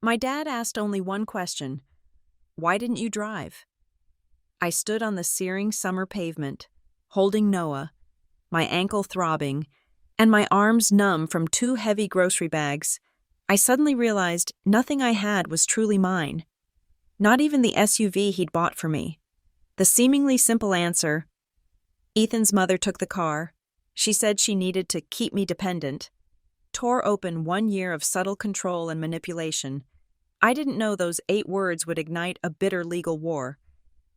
My dad asked only one question: why didn't you drive? I stood on the searing summer pavement, holding Noah, my ankle throbbing, and my arms numb from two heavy grocery bags. I suddenly realized nothing I had was truly mine. Not even the SUV he'd bought for me. The seemingly simple answer: Ethan's mother took the car. She said she needed to keep me dependent. Tore open 1 year of subtle control and manipulation. I didn't know those 8 words would ignite a bitter legal war.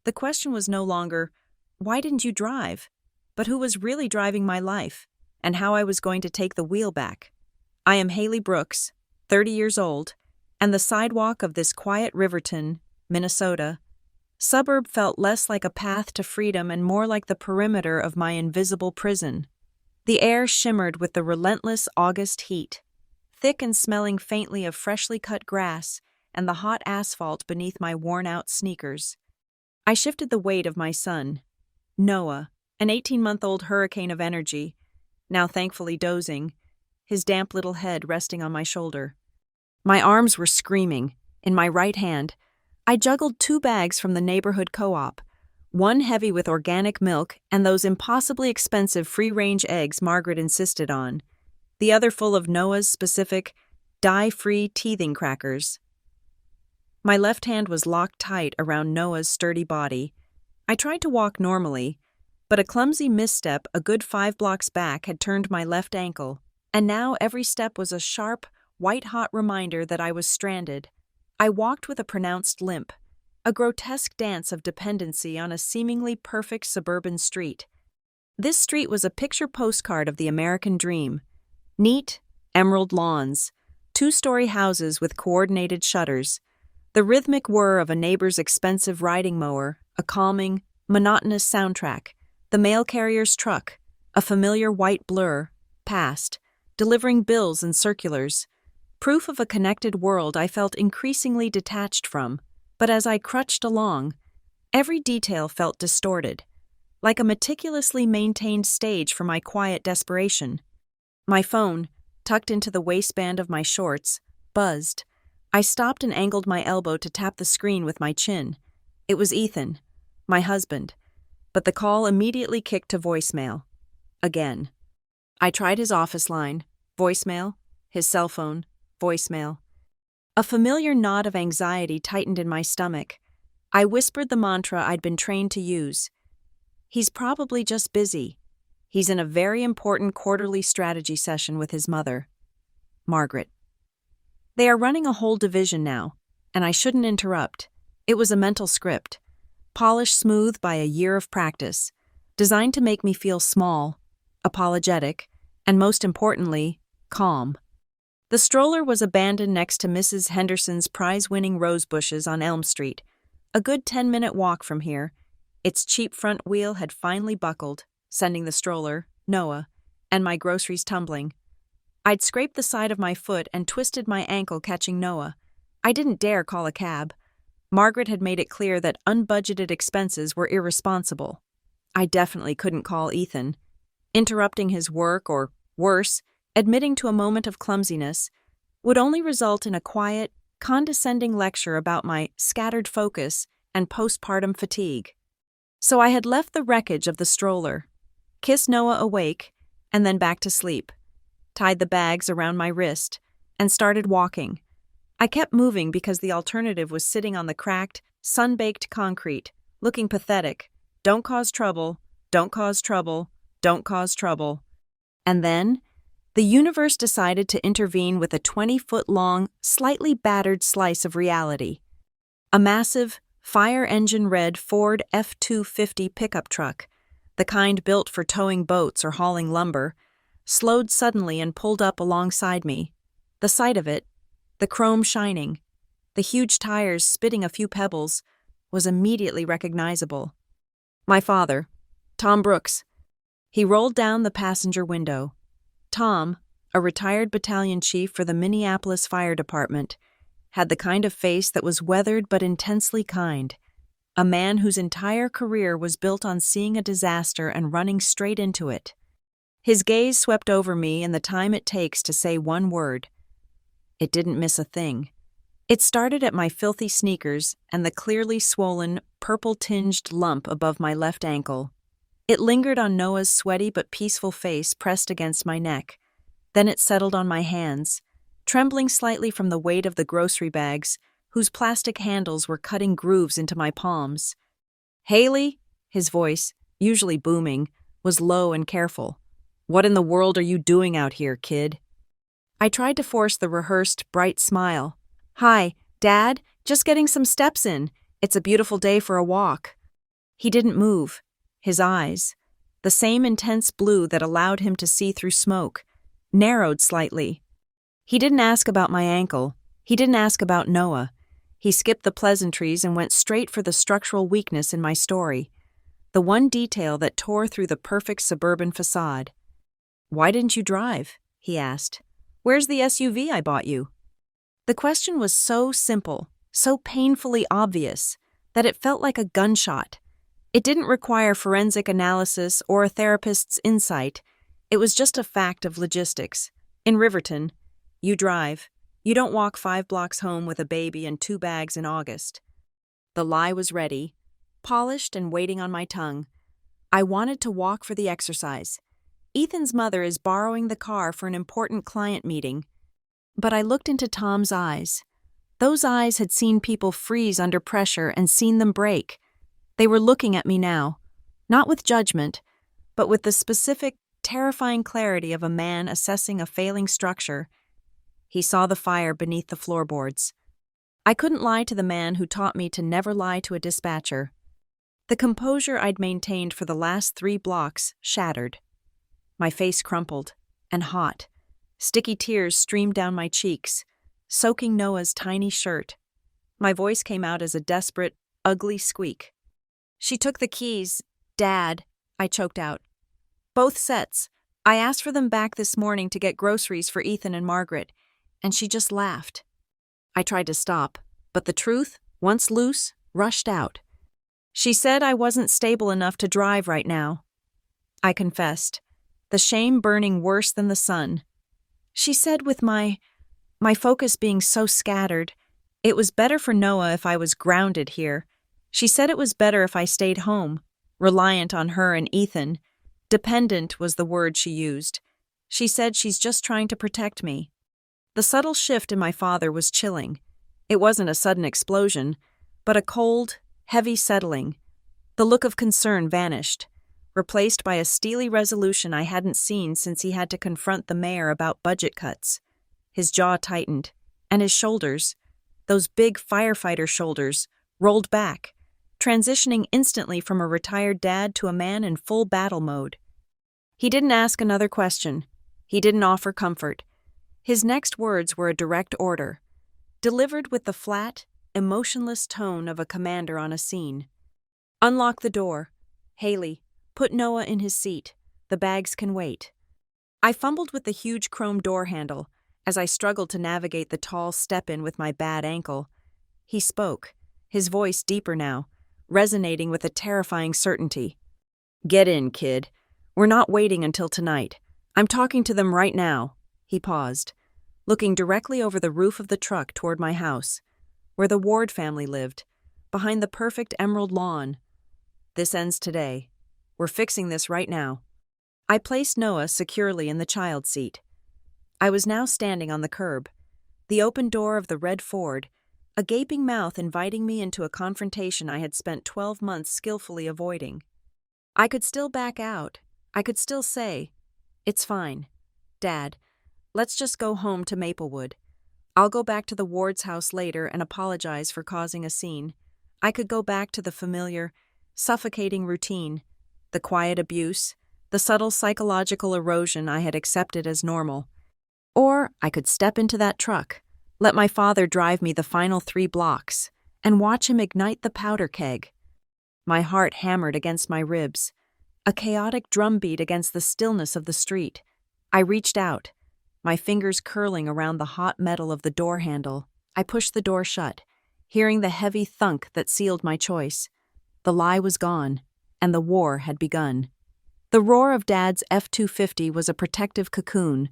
The question was no longer, why didn't you drive? But who was really driving my life, and how I was going to take the wheel back. I am Haley Brooks, 30 years old, and the sidewalk of this quiet Riverton, Minnesota, suburb felt less like a path to freedom and more like the perimeter of my invisible prison. The air shimmered with the relentless August heat, thick and smelling faintly of freshly cut grass and the hot asphalt beneath my worn-out sneakers. I shifted the weight of my son, Noah, an 18-month-old hurricane of energy, now thankfully dozing, his damp little head resting on my shoulder. My arms were screaming. In my right hand, I juggled 2 bags from the neighborhood co-op, one heavy with organic milk and those impossibly expensive free-range eggs Margaret insisted on, the other full of Noah's specific, dye-free teething crackers. My left hand was locked tight around Noah's sturdy body. I tried to walk normally, but a clumsy misstep a good 5 blocks back had turned my left ankle, and now every step was a sharp, white-hot reminder that I was stranded. I walked with a pronounced limp, a grotesque dance of dependency on a seemingly perfect suburban street. This street was a picture postcard of the American dream. Neat, emerald lawns, 2-story houses with coordinated shutters, the rhythmic whir of a neighbor's expensive riding mower, a calming, monotonous soundtrack, the mail carrier's truck, a familiar white blur, passed, delivering bills and circulars, proof of a connected world I felt increasingly detached from. But as I crutched along, every detail felt distorted, like a meticulously maintained stage for my quiet desperation. My phone, tucked into the waistband of my shorts, buzzed. I stopped and angled my elbow to tap the screen with my chin. It was Ethan, my husband, but the call immediately kicked to voicemail. Again. I tried his office line, voicemail, his cell phone, voicemail. A familiar knot of anxiety tightened in my stomach. I whispered the mantra I'd been trained to use. He's probably just busy. He's in a very important quarterly strategy session with his mother, Margaret. They are running a whole division now, and I shouldn't interrupt. It was a mental script, polished smooth by a year of practice, designed to make me feel small, apologetic, and most importantly, calm. The stroller was abandoned next to Mrs. Henderson's prize-winning rose bushes on Elm Street, a good 10-minute walk from here. Its cheap front wheel had finally buckled, sending the stroller, Noah, and my groceries tumbling. I'd scraped the side of my foot and twisted my ankle catching Noah. I didn't dare call a cab. Margaret had made it clear that unbudgeted expenses were irresponsible. I definitely couldn't call Ethan. Interrupting his work, or worse, admitting to a moment of clumsiness, would only result in a quiet, condescending lecture about my scattered focus and postpartum fatigue. So I had left the wreckage of the stroller, kissed Noah awake, and then back to sleep, tied the bags around my wrist, and started walking. I kept moving because the alternative was sitting on the cracked, sun-baked concrete, looking pathetic. Don't cause trouble, don't cause trouble, don't cause trouble. And then, the universe decided to intervene with a 20-foot-long, slightly battered slice of reality. A massive, fire-engine-red Ford F-250 pickup truck, the kind built for towing boats or hauling lumber, slowed suddenly and pulled up alongside me. The sight of it, the chrome shining, the huge tires spitting a few pebbles, was immediately recognizable. My father, Tom Brooks. He rolled down the passenger window. Tom, a retired battalion chief for the Minneapolis Fire Department, had the kind of face that was weathered but intensely kind, a man whose entire career was built on seeing a disaster and running straight into it. His gaze swept over me in the time it takes to say one word. It didn't miss a thing. It started at my filthy sneakers and the clearly swollen, purple-tinged lump above my left ankle. It lingered on Noah's sweaty but peaceful face pressed against my neck. Then it settled on my hands, trembling slightly from the weight of the grocery bags, whose plastic handles were cutting grooves into my palms. "Haley," his voice, usually booming, was low and careful. "What in the world are you doing out here, kid?" I tried to force the rehearsed, bright smile. "Hi, Dad, just getting some steps in. It's a beautiful day for a walk." He didn't move. His eyes, the same intense blue that allowed him to see through smoke, narrowed slightly. He didn't ask about my ankle. He didn't ask about Noah. He skipped the pleasantries and went straight for the structural weakness in my story, the one detail that tore through the perfect suburban facade. "Why didn't you drive?" he asked. "Where's the SUV I bought you?" The question was so simple, so painfully obvious, that it felt like a gunshot. It didn't require forensic analysis or a therapist's insight. It was just a fact of logistics. In Riverton, you drive. You don't walk 5 blocks home with a baby and 2 bags in August. The lie was ready, polished and waiting on my tongue. I wanted to walk for the exercise. Ethan's mother is borrowing the car for an important client meeting. But I looked into Tom's eyes. Those eyes had seen people freeze under pressure and seen them break. They were looking at me now, not with judgment, but with the specific, terrifying clarity of a man assessing a failing structure. He saw the fire beneath the floorboards. I couldn't lie to the man who taught me to never lie to a dispatcher. The composure I'd maintained for the last 3 blocks shattered. My face crumpled, and hot. Sticky tears streamed down my cheeks, soaking Noah's tiny shirt. My voice came out as a desperate, ugly squeak. "She took the keys, Dad," I choked out. "Both sets. I asked for them back this morning to get groceries for Ethan and Margaret, and she just laughed." I tried to stop, but the truth, once loose, rushed out. "She said I wasn't stable enough to drive right now." I confessed, the shame burning worse than the sun. "She said with my focus being so scattered, it was better for Noah if I was grounded here. She said it was better if I stayed home, reliant on her and Ethan. Dependent was the word she used. She said she's just trying to protect me." The subtle shift in my father was chilling. It wasn't a sudden explosion, but a cold, heavy settling. The look of concern vanished, replaced by a steely resolution I hadn't seen since he had to confront the mayor about budget cuts. His jaw tightened, and his shoulders, those big firefighter shoulders, rolled back, transitioning instantly from a retired dad to a man in full battle mode. He didn't ask another question. He didn't offer comfort. His next words were a direct order, delivered with the flat, emotionless tone of a commander on a scene. "Unlock the door. Haley, put Noah in his seat. The bags can wait." I fumbled with the huge chrome door handle as I struggled to navigate the tall step-in with my bad ankle. He spoke, his voice deeper now, resonating with a terrifying certainty. "Get in, kid. We're not waiting until tonight. I'm talking to them right now." He paused, looking directly over the roof of the truck toward my house, where the Ward family lived, behind the perfect emerald lawn. "This ends today. We're fixing this right now." I placed Noah securely in the child seat. I was now standing on the curb, the open door of the red Ford, a gaping mouth inviting me into a confrontation I had spent 12 months skillfully avoiding. I could still back out. I could still say, "It's fine. Dad, let's just go home to Maplewood. I'll go back to the Ward's house later and apologize for causing a scene." I could go back to the familiar, suffocating routine, the quiet abuse, the subtle psychological erosion I had accepted as normal. Or I could step into that truck, let my father drive me the final 3 blocks, and watch him ignite the powder keg. My heart hammered against my ribs, a chaotic drumbeat against the stillness of the street. I reached out, my fingers curling around the hot metal of the door handle. I pushed the door shut, hearing the heavy thunk that sealed my choice. The lie was gone, and the war had begun. The roar of Dad's F-250 was a protective cocoon,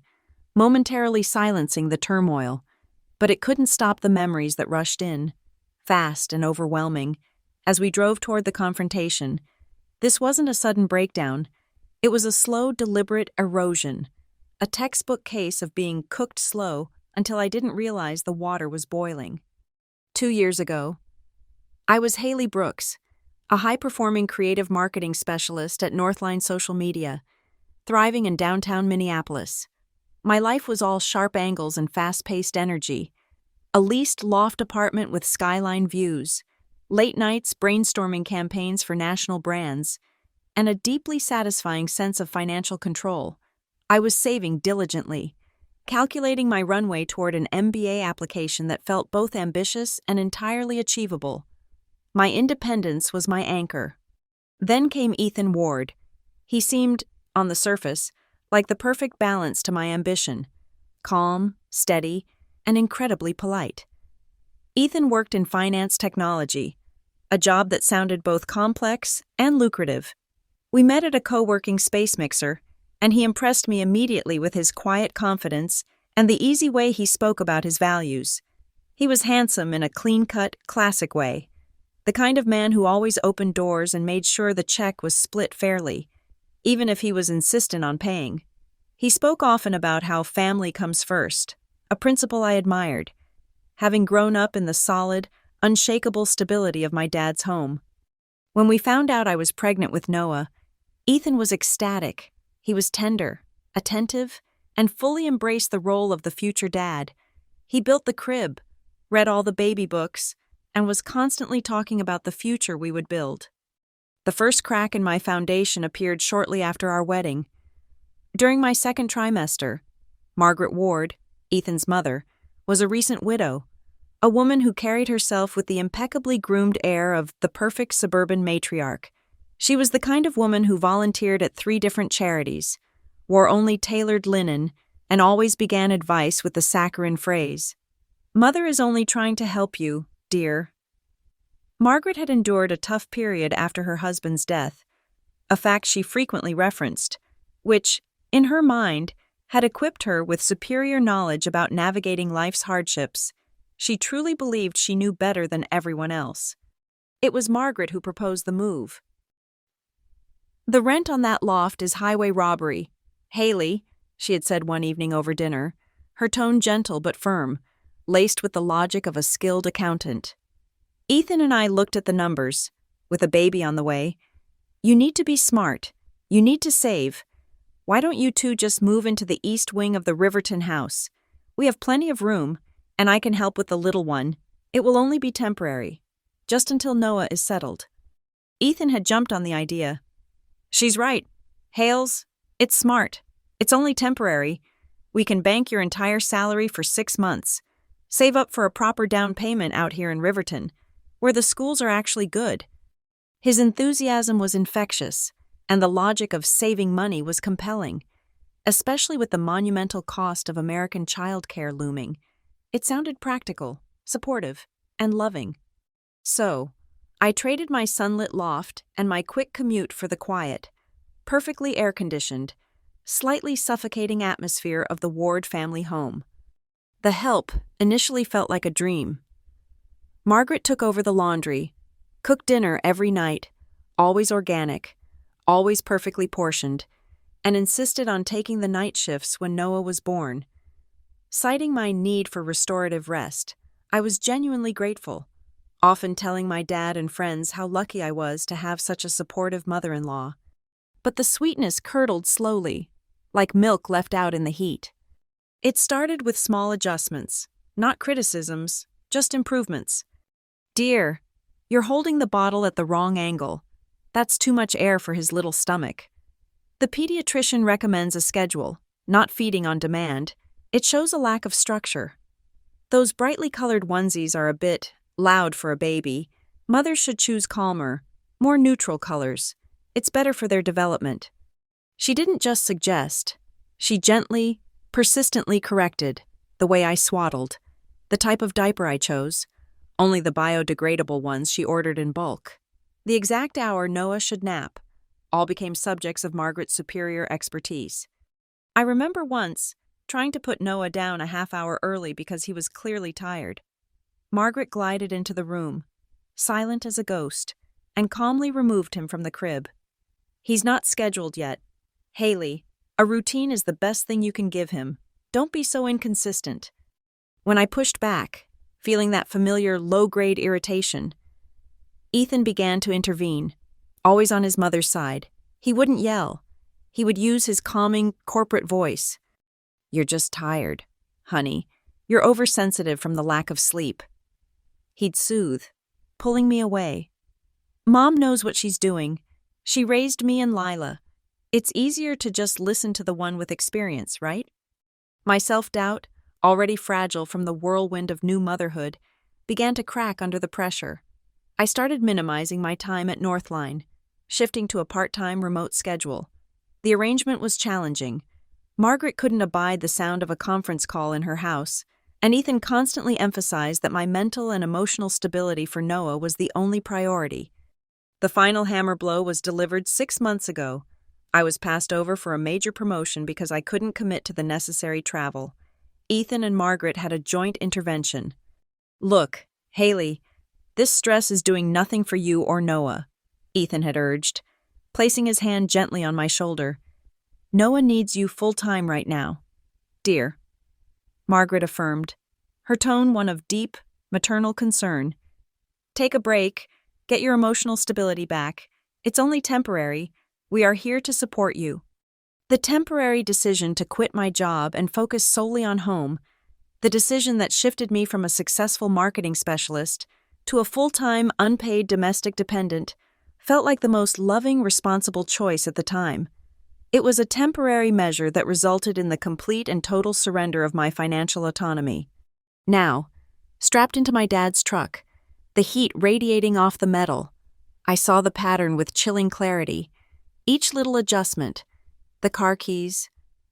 momentarily silencing the turmoil. But it couldn't stop the memories that rushed in, fast and overwhelming, as we drove toward the confrontation. This wasn't a sudden breakdown. It was a slow, deliberate erosion, a textbook case of being cooked slow until I didn't realize the water was boiling. 2 years ago, I was Haley Brooks, a high-performing creative marketing specialist at Northline Social Media, thriving in downtown Minneapolis. My life was all sharp angles and fast-paced energy, a leased loft apartment with skyline views, late nights brainstorming campaigns for national brands, and a deeply satisfying sense of financial control. I was saving diligently, calculating my runway toward an MBA application that felt both ambitious and entirely achievable. My independence was my anchor. Then came Ethan Ward. He seemed, on the surface, like the perfect balance to my ambition. Calm, steady, and incredibly polite. Ethan worked in finance technology, a job that sounded both complex and lucrative. We met at a co-working space mixer, and he impressed me immediately with his quiet confidence and the easy way he spoke about his values. He was handsome in a clean-cut, classic way, the kind of man who always opened doors and made sure the check was split fairly, even if he was insistent on paying. He spoke often about how family comes first, a principle I admired, having grown up in the solid, unshakable stability of my dad's home. When we found out I was pregnant with Noah, Ethan was ecstatic. He was tender, attentive, and fully embraced the role of the future dad. He built the crib, read all the baby books, and was constantly talking about the future we would build. The first crack in my foundation appeared shortly after our wedding. During my second trimester, Margaret Ward, Ethan's mother, was a recent widow, a woman who carried herself with the impeccably groomed air of the perfect suburban matriarch. She was the kind of woman who volunteered at 3 different charities, wore only tailored linen, and always began advice with the saccharine phrase, "Mother is only trying to help you, dear." Margaret had endured a tough period after her husband's death, a fact she frequently referenced, which, in her mind, had equipped her with superior knowledge about navigating life's hardships. She truly believed she knew better than everyone else. It was Margaret who proposed the move. "The rent on that loft is highway robbery. Haley," she had said one evening over dinner, her tone gentle but firm, laced with the logic of a skilled accountant. Ethan and I looked at the numbers, with a baby on the way. "You need to be smart. You need to save. Why don't you two just move into the east wing of the Riverton house? We have plenty of room, and I can help with the little one. It will only be temporary, just until Noah is settled." Ethan had jumped on the idea. "She's right. Hales, it's smart. It's only temporary. We can bank your entire salary for 6 months. Save up for a proper down payment out here in Riverton, where the schools are actually good." His enthusiasm was infectious, and the logic of saving money was compelling, especially with the monumental cost of American childcare looming. It sounded practical, supportive, and loving. So, I traded my sunlit loft and my quick commute for the quiet, perfectly air-conditioned, slightly suffocating atmosphere of the Ward family home. The help initially felt like a dream. Margaret took over the laundry, cooked dinner every night, always organic, always perfectly portioned, and insisted on taking the night shifts when Noah was born. Citing my need for restorative rest, I was genuinely grateful, often telling my dad and friends how lucky I was to have such a supportive mother-in-law. But the sweetness curdled slowly, like milk left out in the heat. It started with small adjustments, not criticisms, just improvements. "Dear, you're holding the bottle at the wrong angle. That's too much air for his little stomach." The pediatrician recommends a schedule, not feeding on demand. It shows a lack of structure. Those brightly colored onesies are a bit loud for a baby. Mothers should choose calmer, more neutral colors. It's better for their development. She didn't just suggest. She gently, persistently corrected the way I swaddled, the type of diaper I chose, only the biodegradable ones she ordered in bulk, the exact hour Noah should nap, all became subjects of Margaret's superior expertise. I remember once, trying to put Noah down a half hour early because he was clearly tired. Margaret glided into the room, silent as a ghost, and calmly removed him from the crib. "He's not scheduled yet. Haley, a routine is the best thing you can give him. Don't be so inconsistent." When I pushed back, feeling that familiar low-grade irritation, Ethan began to intervene, always on his mother's side. He wouldn't yell. He would use his calming, corporate voice. "You're just tired, honey. You're oversensitive from the lack of sleep." He'd soothe, pulling me away. "Mom knows what she's doing. She raised me and Lila. It's easier to just listen to the one with experience, right?" My self-doubt, already fragile from the whirlwind of new motherhood, began to crack under the pressure. I started minimizing my time at Northline, shifting to a part-time remote schedule. The arrangement was challenging. Margaret couldn't abide the sound of a conference call in her house, and Ethan constantly emphasized that my mental and emotional stability for Noah was the only priority. The final hammer blow was delivered 6 months ago. I was passed over for a major promotion because I couldn't commit to the necessary travel. Ethan and Margaret had a joint intervention. "Look, Haley, this stress is doing nothing for you or Noah," Ethan had urged, placing his hand gently on my shoulder. "Noah needs you full-time right now, dear," Margaret affirmed, her tone one of deep, maternal concern. "Take a break, get your emotional stability back. It's only temporary. We are here to support you." The temporary decision to quit my job and focus solely on home, the decision that shifted me from a successful marketing specialist to a full-time, unpaid domestic dependent, felt like the most loving, responsible choice at the time. It was a temporary measure that resulted in the complete and total surrender of my financial autonomy. Now, strapped into my dad's truck, the heat radiating off the metal, I saw the pattern with chilling clarity. Each little adjustment, the car keys,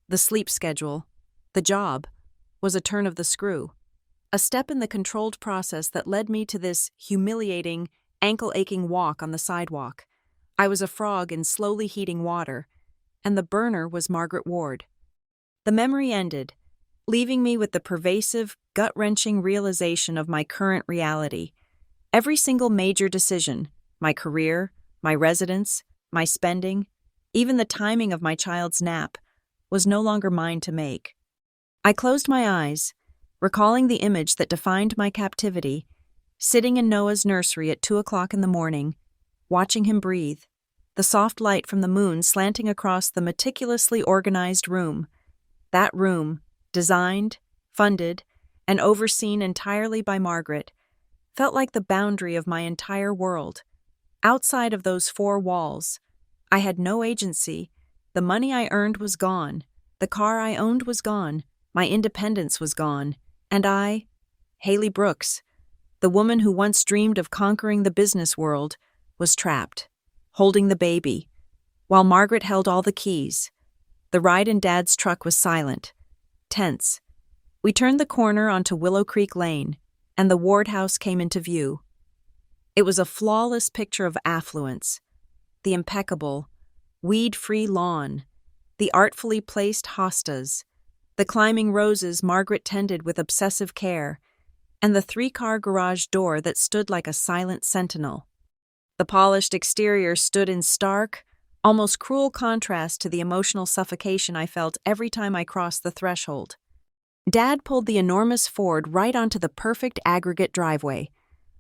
the sleep schedule, the job, was a turn of the screw. A step in the controlled process that led me to this humiliating, ankle-aching walk on the sidewalk. I was a frog in slowly heating water, and the burner was Margaret Ward. The memory ended, leaving me with the pervasive, gut-wrenching realization of my current reality. Every single major decision, my career, my residence, my spending, even the timing of my child's nap, was no longer mine to make. I closed my eyes, recalling the image that defined my captivity, sitting in Noah's nursery at 2 o'clock in the morning, watching him breathe, the soft light from the moon slanting across the meticulously organized room. That room, designed, funded, and overseen entirely by Margaret, felt like the boundary of my entire world. Outside of those 4 walls, I had no agency. The money I earned was gone. The car I owned was gone. My independence was gone. And I, Haley Brooks, the woman who once dreamed of conquering the business world, was trapped, holding the baby, while Margaret held all the keys. The ride in Dad's truck was silent, tense. We turned the corner onto Willow Creek Lane, and the Ward house came into view. It was a flawless picture of affluence. The impeccable, weed-free lawn, the artfully placed hostas, the climbing roses Margaret tended with obsessive care, and the 3-car garage door that stood like a silent sentinel. The polished exterior stood in stark, almost cruel contrast to the emotional suffocation I felt every time I crossed the threshold. Dad pulled the enormous Ford right onto the perfect aggregate driveway,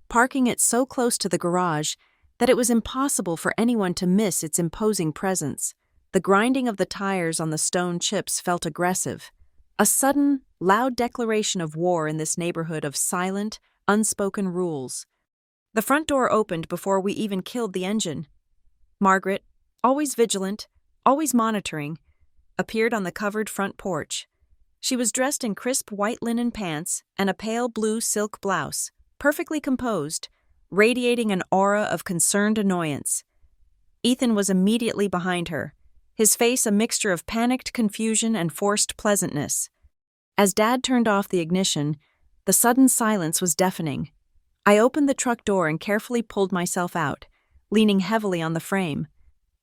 parking it so close to the garage that it was impossible for anyone to miss its imposing presence. The grinding of the tires on the stone chips felt aggressive, a sudden, loud declaration of war in this neighborhood of silent, unspoken rules. The front door opened before we even killed the engine. Margaret, always vigilant, always monitoring, appeared on the covered front porch. She was dressed in crisp white linen pants and a pale blue silk blouse, perfectly composed, radiating an aura of concerned annoyance. Ethan was immediately behind her, his face a mixture of panicked confusion and forced pleasantness. As Dad turned off the ignition, the sudden silence was deafening. I opened the truck door and carefully pulled myself out, leaning heavily on the frame.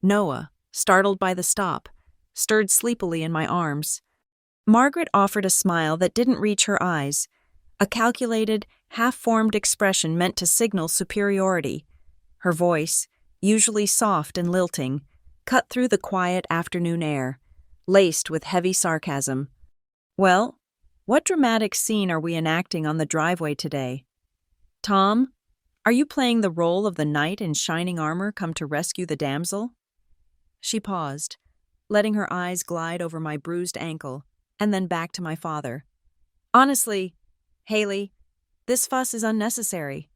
Noah, startled by the stop, stirred sleepily in my arms. Margaret offered a smile that didn't reach her eyes, a calculated, half-formed expression meant to signal superiority. Her voice, usually soft and lilting, cut through the quiet afternoon air, laced with heavy sarcasm. "Well, what dramatic scene are we enacting on the driveway today? Tom, are you playing the role of the knight in shining armor come to rescue the damsel?" She paused, letting her eyes glide over my bruised ankle, and then back to my father. "Honestly, Haley, this fuss is unnecessary."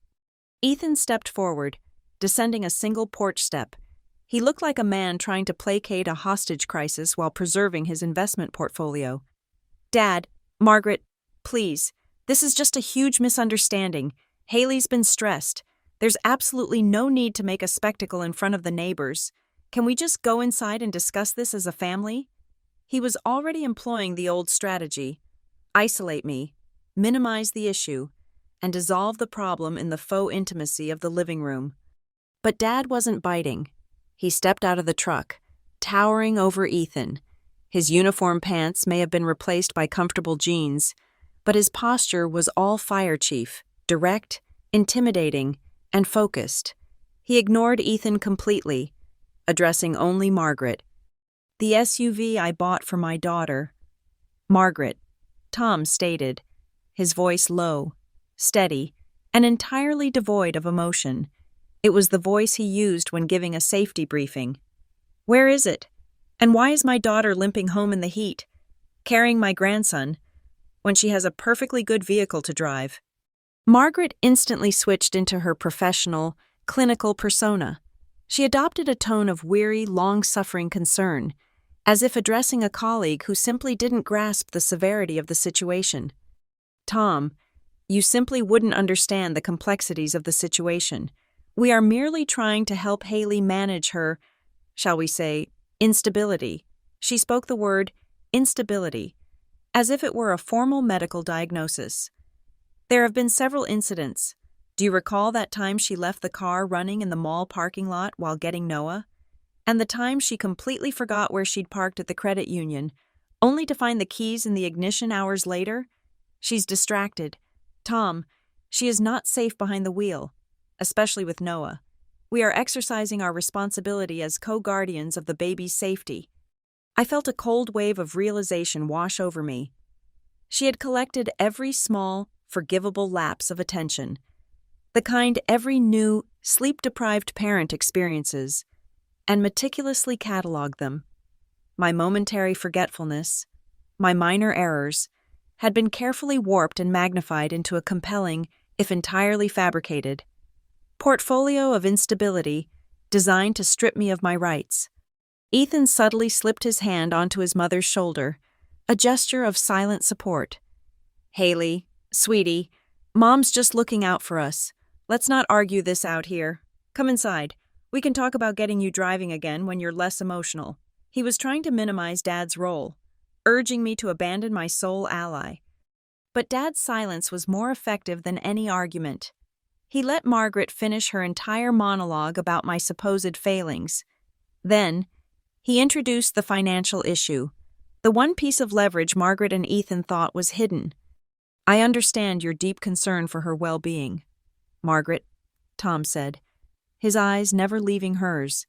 Ethan stepped forward, descending a single porch step. He looked like a man trying to placate a hostage crisis while preserving his investment portfolio. "Dad, Margaret, please, this is just a huge misunderstanding. Haley's been stressed. There's absolutely no need to make a spectacle in front of the neighbors. Can we just go inside and discuss this as a family?" He was already employing the old strategy: isolate me, minimize the issue, and dissolve the problem in the faux intimacy of the living room. But Dad wasn't biting. He stepped out of the truck, towering over Ethan. His uniform pants may have been replaced by comfortable jeans, but his posture was all fire chief, direct, intimidating, and focused. He ignored Ethan completely, addressing only Margaret. "The SUV I bought for my daughter." "Margaret," Tom stated, his voice low, steady, and entirely devoid of emotion. It was the voice he used when giving a safety briefing. "Where is it? And why is my daughter limping home in the heat, carrying my grandson, when she has a perfectly good vehicle to drive?" Margaret instantly switched into her professional, clinical persona. She adopted a tone of weary, long-suffering concern, as if addressing a colleague who simply didn't grasp the severity of the situation. "Tom, you simply wouldn't understand the complexities of the situation. We are merely trying to help Haley manage her, shall we say, instability." She spoke the word instability, as if it were a formal medical diagnosis. "There have been several incidents. Do you recall that time she left the car running in the mall parking lot while getting Noah? And the time she completely forgot where she'd parked at the credit union, only to find the keys in the ignition hours later? She's distracted. Tom, she is not safe behind the wheel, especially with Noah. We are exercising our responsibility as co-guardians of the baby's safety." I felt a cold wave of realization wash over me. She had collected every small, forgivable lapse of attention, the kind every new, sleep-deprived parent experiences, and meticulously catalogued them. My momentary forgetfulness, my minor errors, had been carefully warped and magnified into a compelling, if entirely fabricated, portfolio of instability designed to strip me of my rights. Ethan subtly slipped his hand onto his mother's shoulder, a gesture of silent support. "Haley, sweetie, Mom's just looking out for us. Let's not argue this out here. Come inside. We can talk about getting you driving again when you're less emotional." He was trying to minimize Dad's role, urging me to abandon my sole ally. But Dad's silence was more effective than any argument. He let Margaret finish her entire monologue about my supposed failings. Then, he introduced the financial issue, the one piece of leverage Margaret and Ethan thought was hidden. "I understand your deep concern for her well-being, Margaret," Tom said, his eyes never leaving hers.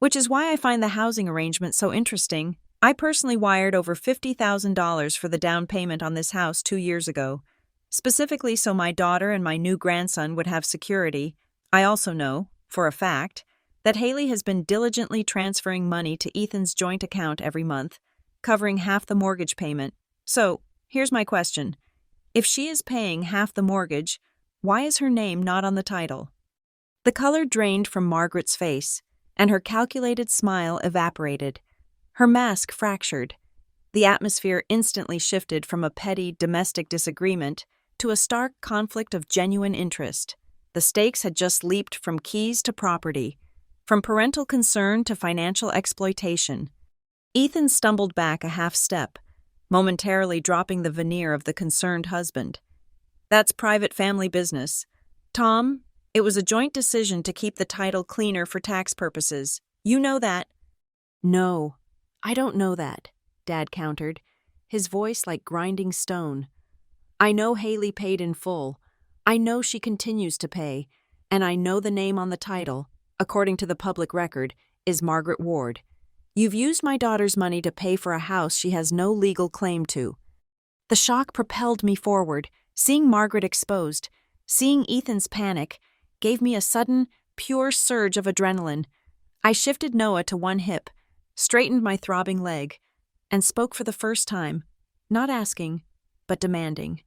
"Which is why I find the housing arrangement so interesting. I personally wired over $50,000 for the down payment on this house 2 years ago, specifically so my daughter and my new grandson would have security. I also know, for a fact, that Haley has been diligently transferring money to Ethan's joint account every month, covering half the mortgage payment. So, here's my question. If she is paying half the mortgage, why is her name not on the title?" The color drained from Margaret's face, and her calculated smile evaporated. Her mask fractured. The atmosphere instantly shifted from a petty domestic disagreement to a stark conflict of genuine interest. The stakes had just leaped from keys to property, from parental concern to financial exploitation. Ethan stumbled back a half step, momentarily dropping the veneer of the concerned husband. "That's private family business. Tom, it was a joint decision to keep the title cleaner for tax purposes. You know that." "No, I don't know that," Dad countered, his voice like grinding stone. "I know Haley paid in full. I know she continues to pay. And I know the name on the title, according to the public record, is Margaret Ward. You've used my daughter's money to pay for a house she has no legal claim to." The shock propelled me forward. Seeing Margaret exposed, seeing Ethan's panic, gave me a sudden, pure surge of adrenaline. I shifted Noah to one hip, straightened my throbbing leg, and spoke for the first time, not asking, but demanding.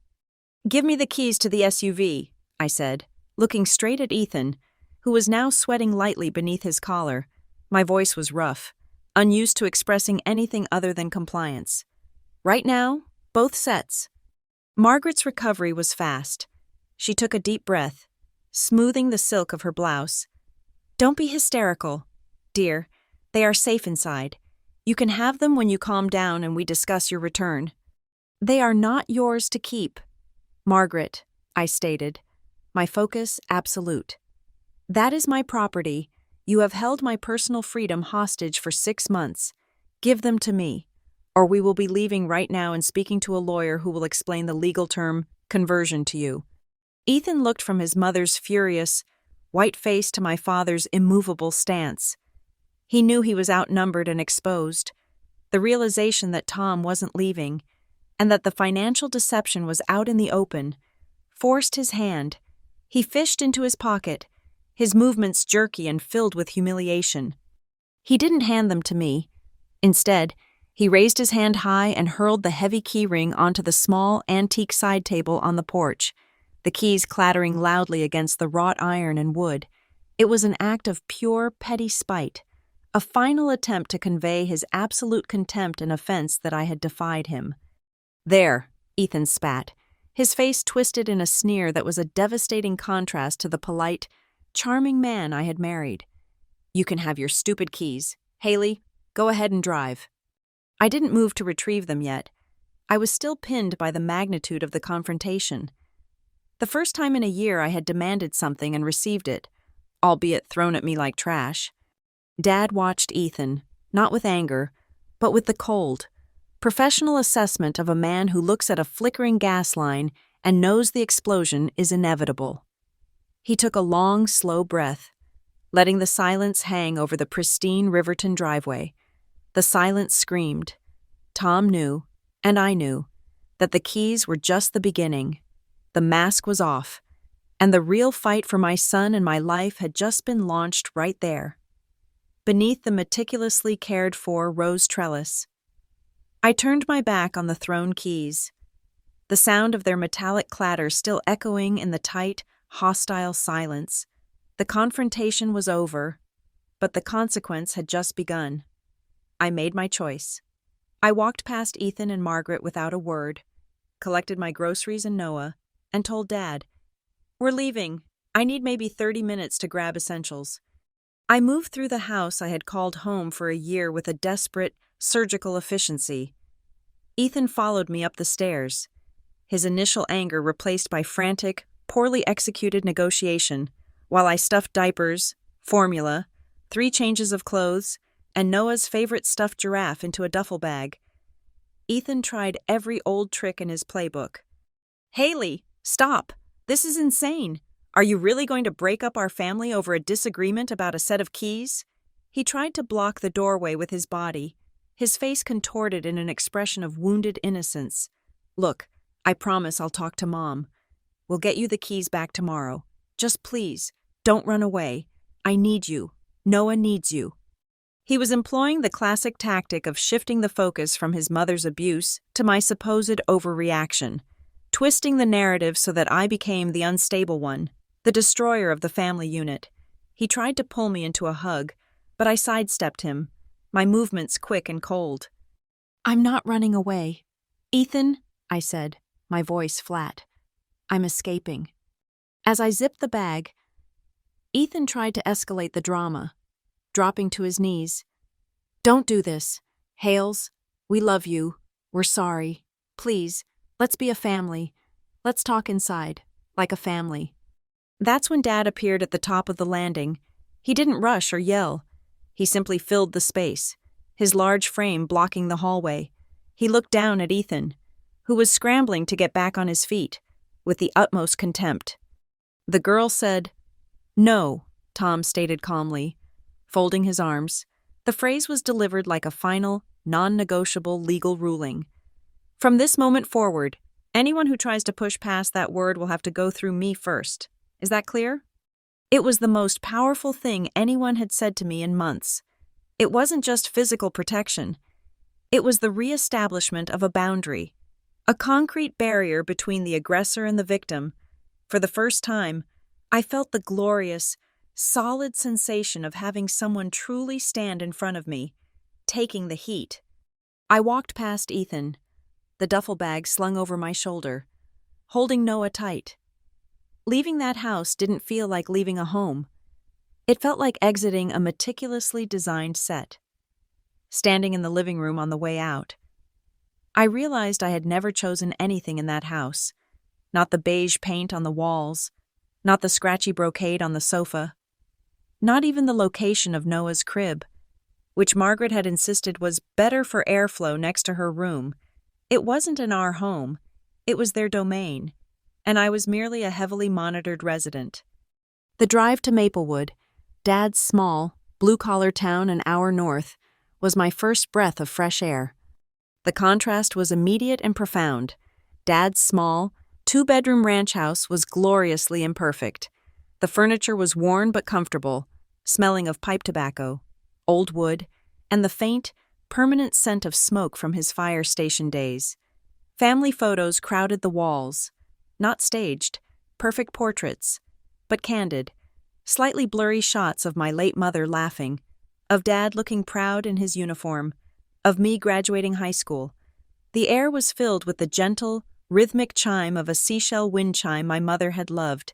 "Give me the keys to the SUV," I said, looking straight at Ethan, who was now sweating lightly beneath his collar. My voice was rough, unused to expressing anything other than compliance. "Right now, both sets." Margaret's recovery was fast. She took a deep breath, smoothing the silk of her blouse. "Don't be hysterical, dear. They are safe inside. You can have them when you calm down and we discuss your return." "They are not yours to keep, Margaret," I stated, my focus absolute. "That is my property. You have held my personal freedom hostage for 6 months. Give them to me, or we will be leaving right now and speaking to a lawyer who will explain the legal term conversion to you." Ethan looked from his mother's furious, white face to my father's immovable stance. He knew he was outnumbered and exposed. The realization that Tom wasn't leaving, and that the financial deception was out in the open, forced his hand. He fished into his pocket, his movements jerky and filled with humiliation. He didn't hand them to me. Instead, he raised his hand high and hurled the heavy keyring onto the small, antique side table on the porch, the keys clattering loudly against the wrought iron and wood. It was an act of pure, petty spite, a final attempt to convey his absolute contempt and offense that I had defied him. "There," Ethan spat, his face twisted in a sneer that was a devastating contrast to the polite, charming man I had married. "You can have your stupid keys. Haley, go ahead and drive." I didn't move to retrieve them yet. I was still pinned by the magnitude of the confrontation. The first time in a year I had demanded something and received it, albeit thrown at me like trash. Dad watched Ethan, not with anger, but with the cold, professional assessment of a man who looks at a flickering gas line and knows the explosion is inevitable. He took a long, slow breath, letting the silence hang over the pristine Riverton driveway. The silence screamed. Tom knew, and I knew, that the keys were just the beginning. The mask was off, and the real fight for my son and my life had just been launched right there, beneath the meticulously cared-for rose trellis. I turned my back on the thrown keys, the sound of their metallic clatter still echoing in the tight, hostile silence. The confrontation was over, but the consequence had just begun. I made my choice. I walked past Ethan and Margaret without a word, collected my groceries and Noah, and told Dad, "We're leaving. I need maybe 30 minutes to grab essentials." I moved through the house I had called home for a year with a desperate, surgical efficiency. Ethan followed me up the stairs, his initial anger replaced by frantic, poorly executed negotiation, while I stuffed diapers, formula, 3 changes of clothes, and Noah's favorite stuffed giraffe into a duffel bag. Ethan tried every old trick in his playbook. "Haley, stop! This is insane! Are you really going to break up our family over a disagreement about a set of keys?" He tried to block the doorway with his body, his face contorted in an expression of wounded innocence. "Look, I promise I'll talk to Mom. We'll get you the keys back tomorrow. Just please, don't run away. I need you. Noah needs you." He was employing the classic tactic of shifting the focus from his mother's abuse to my supposed overreaction, twisting the narrative so that I became the unstable one, the destroyer of the family unit. He tried to pull me into a hug, but I sidestepped him, my movements quick and cold. "I'm not running away. Ethan," I said, my voice flat. "I'm escaping." As I zipped the bag, Ethan tried to escalate the drama, dropping to his knees. "Don't do this. Hales, we love you. We're sorry. Please, let's be a family. Let's talk inside, like a family." That's when Dad appeared at the top of the landing. He didn't rush or yell. He simply filled the space, his large frame blocking the hallway. He looked down at Ethan, who was scrambling to get back on his feet, with the utmost contempt. The girl said, "No," Tom stated calmly, folding his arms. The phrase was delivered like a final, non-negotiable legal ruling. "From this moment forward, anyone who tries to push past that word will have to go through me first. Is that clear?" It was the most powerful thing anyone had said to me in months. It wasn't just physical protection. It was the re-establishment of a boundary, a concrete barrier between the aggressor and the victim. For the first time, I felt the glorious, solid sensation of having someone truly stand in front of me, taking the heat. I walked past Ethan, the duffel bag slung over my shoulder, holding Noah tight. Leaving that house didn't feel like leaving a home. It felt like exiting a meticulously designed set. Standing in the living room on the way out, I realized I had never chosen anything in that house. Not the beige paint on the walls, not the scratchy brocade on the sofa, not even the location of Noah's crib, which Margaret had insisted was better for airflow next to her room. It wasn't in our home, it was their domain, and I was merely a heavily monitored resident. The drive to Maplewood, Dad's small, blue-collar town an hour north, was my first breath of fresh air. The contrast was immediate and profound. Dad's small, two-bedroom ranch house was gloriously imperfect. The furniture was worn but comfortable, smelling of pipe tobacco, old wood, and the faint, permanent scent of smoke from his fire station days. Family photos crowded the walls, not staged, perfect portraits, but candid, slightly blurry shots of my late mother laughing, of Dad looking proud in his uniform, of me graduating high school. The air was filled with the gentle, rhythmic chime of a seashell wind chime my mother had loved,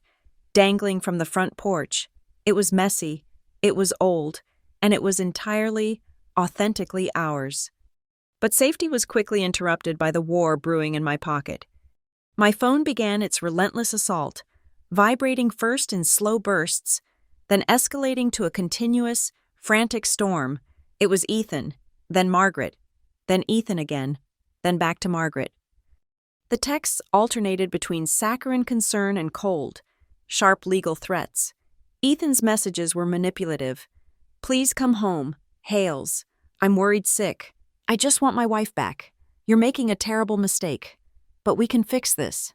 dangling from the front porch. It was messy, it was old, and it was entirely, authentically ours. But safety was quickly interrupted by the war brewing in my pocket. My phone began its relentless assault, vibrating first in slow bursts, then escalating to a continuous, frantic storm. It was Ethan, then Margaret, then Ethan again, then back to Margaret. The texts alternated between saccharine concern and cold, sharp legal threats. Ethan's messages were manipulative. "Please come home. Hales. I'm worried sick. I just want my wife back. You're making a terrible mistake. But we can fix this."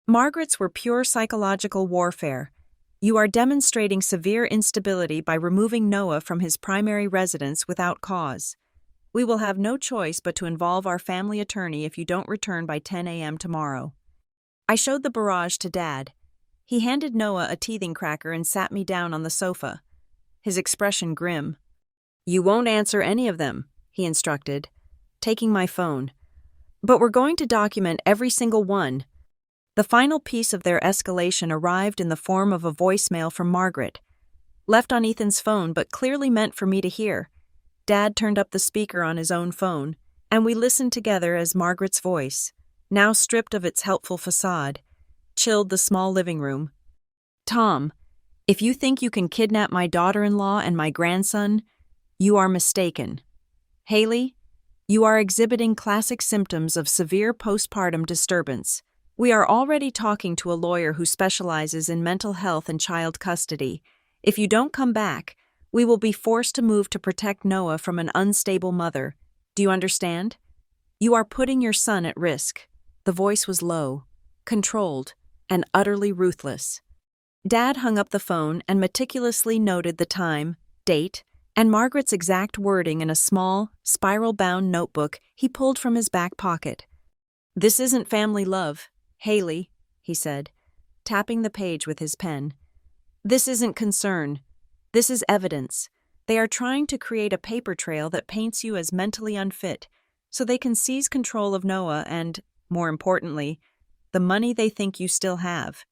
Margaret's were pure psychological warfare. "You are demonstrating severe instability by removing Noah from his primary residence without cause. We will have no choice but to involve our family attorney if you don't return by 10 a.m. tomorrow." I showed the barrage to Dad. He handed Noah a teething cracker and sat me down on the sofa, his expression grim. "You won't answer any of them," he instructed, taking my phone. "But we're going to document every single one." The final piece of their escalation arrived in the form of a voicemail from Margaret, left on Ethan's phone but clearly meant for me to hear. Dad turned up the speaker on his own phone, and we listened together as Margaret's voice, now stripped of its helpful facade, chilled the small living room. "Tom, if you think you can kidnap my daughter-in-law and my grandson, you are mistaken. Haley, you are exhibiting classic symptoms of severe postpartum disturbance. We are already talking to a lawyer who specializes in mental health and child custody. If you don't come back, we will be forced to move to protect Noah from an unstable mother. Do you understand? You are putting your son at risk." The voice was low, controlled, and utterly ruthless. Dad hung up the phone and meticulously noted the time, date, and Margaret's exact wording in a small, spiral-bound notebook he pulled from his back pocket. "This isn't family love, Haley," he said, tapping the page with his pen. "This isn't concern. This is evidence. They are trying to create a paper trail that paints you as mentally unfit, so they can seize control of Noah and, more importantly, the money they think you still have."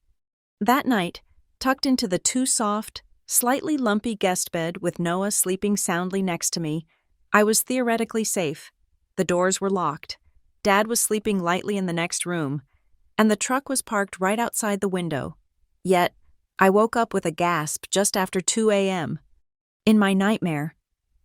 That night, tucked into the too-soft, slightly lumpy guest bed with Noah sleeping soundly next to me, I was theoretically safe. The doors were locked. Dad was sleeping lightly in the next room, and the truck was parked right outside the window. Yet, I woke up with a gasp just after 2 a.m. In my nightmare,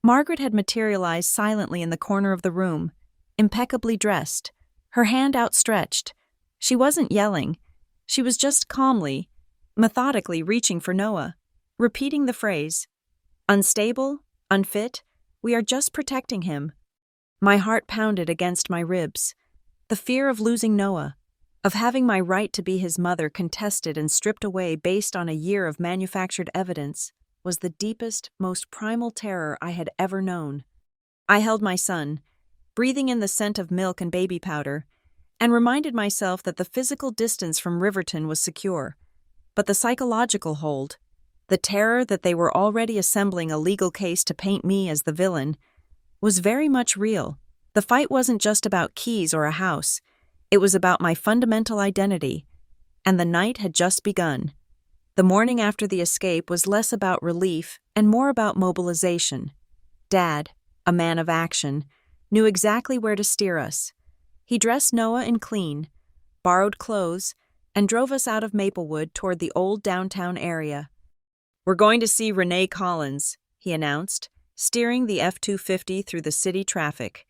Margaret had materialized silently in the corner of the room, impeccably dressed, her hand outstretched. She wasn't yelling. She was just calmly, methodically reaching for Noah, repeating the phrase, "Unstable, unfit, we are just protecting him." My heart pounded against my ribs. The fear of losing Noah, of having my right to be his mother contested and stripped away based on a year of manufactured evidence, was the deepest, most primal terror I had ever known. I held my son, breathing in the scent of milk and baby powder, and reminded myself that the physical distance from Riverton was secure, but the psychological hold, the terror that they were already assembling a legal case to paint me as the villain, was very much real. The fight wasn't just about keys or a house. It was about my fundamental identity, and the night had just begun. The morning after the escape was less about relief and more about mobilization. Dad, a man of action, knew exactly where to steer us. He dressed Noah in clean, borrowed clothes, and drove us out of Maplewood toward the old downtown area. "We're going to see Renee Collins," he announced, steering the F-250 through the city traffic.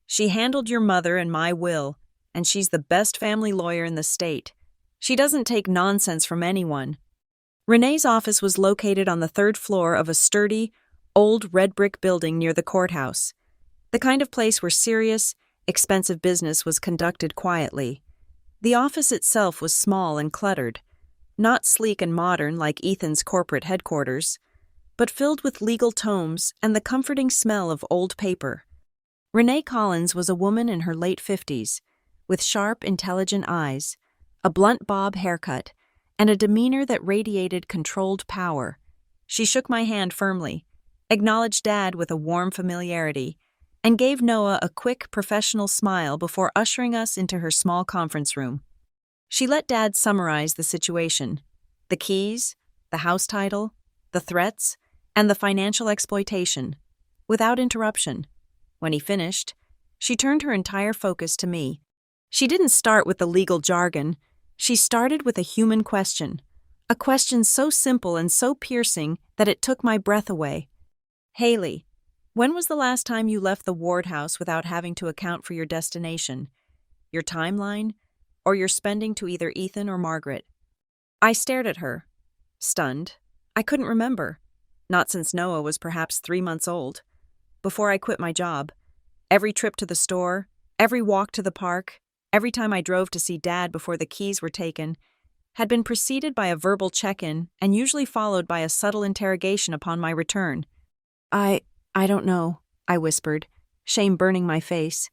"She handled your mother and my will, and she's the best family lawyer in the state. She doesn't take nonsense from anyone." Renee's office was located on the third floor of a sturdy, old red brick building near the courthouse, the kind of place where serious, expensive business was conducted quietly. The office itself was small and cluttered, not sleek and modern like Ethan's corporate headquarters, but filled with legal tomes and the comforting smell of old paper. Renee Collins was a woman in her late 50s, with sharp, intelligent eyes, a blunt bob haircut, and a demeanor that radiated controlled power. She shook my hand firmly, acknowledged Dad with a warm familiarity, and gave Noah a quick, professional smile before ushering us into her small conference room. She let Dad summarize the situation: the keys, the house title, the threats, and the financial exploitation, without interruption. When he finished, she turned her entire focus to me. She didn't start with the legal jargon. She started with a human question, a question so simple and so piercing that it took my breath away. "Haley, when was the last time you left the Ward house without having to account for your destination, your timeline, or your spending to either Ethan or Margaret?" I stared at her, stunned. I couldn't remember. Not since Noah was perhaps 3 months old. Before I quit my job, every trip to the store, every walk to the park, every time I drove to see Dad before the keys were taken, had been preceded by a verbal check-in and usually followed by a subtle interrogation upon my return. I don't know," I whispered, shame burning my face.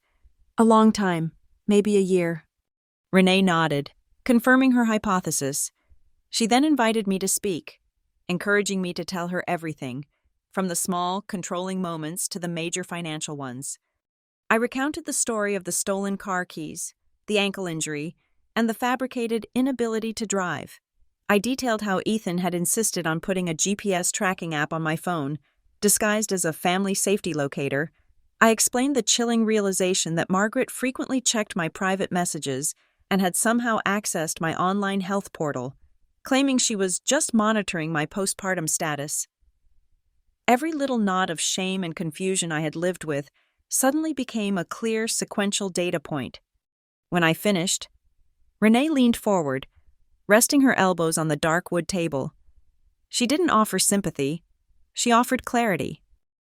"A long time, maybe a year." Renee nodded, confirming her hypothesis. She then invited me to speak, encouraging me to tell her everything, from the small, controlling moments to the major financial ones. I recounted the story of the stolen car keys, the ankle injury, and the fabricated inability to drive. I detailed how Ethan had insisted on putting a GPS tracking app on my phone, disguised as a family safety locator. I explained the chilling realization that Margaret frequently checked my private messages and had somehow accessed my online health portal, claiming she was just monitoring my postpartum status. Every little knot of shame and confusion I had lived with suddenly became a clear, sequential data point. When I finished, Renee leaned forward, resting her elbows on the dark wood table. She didn't offer sympathy. She offered clarity.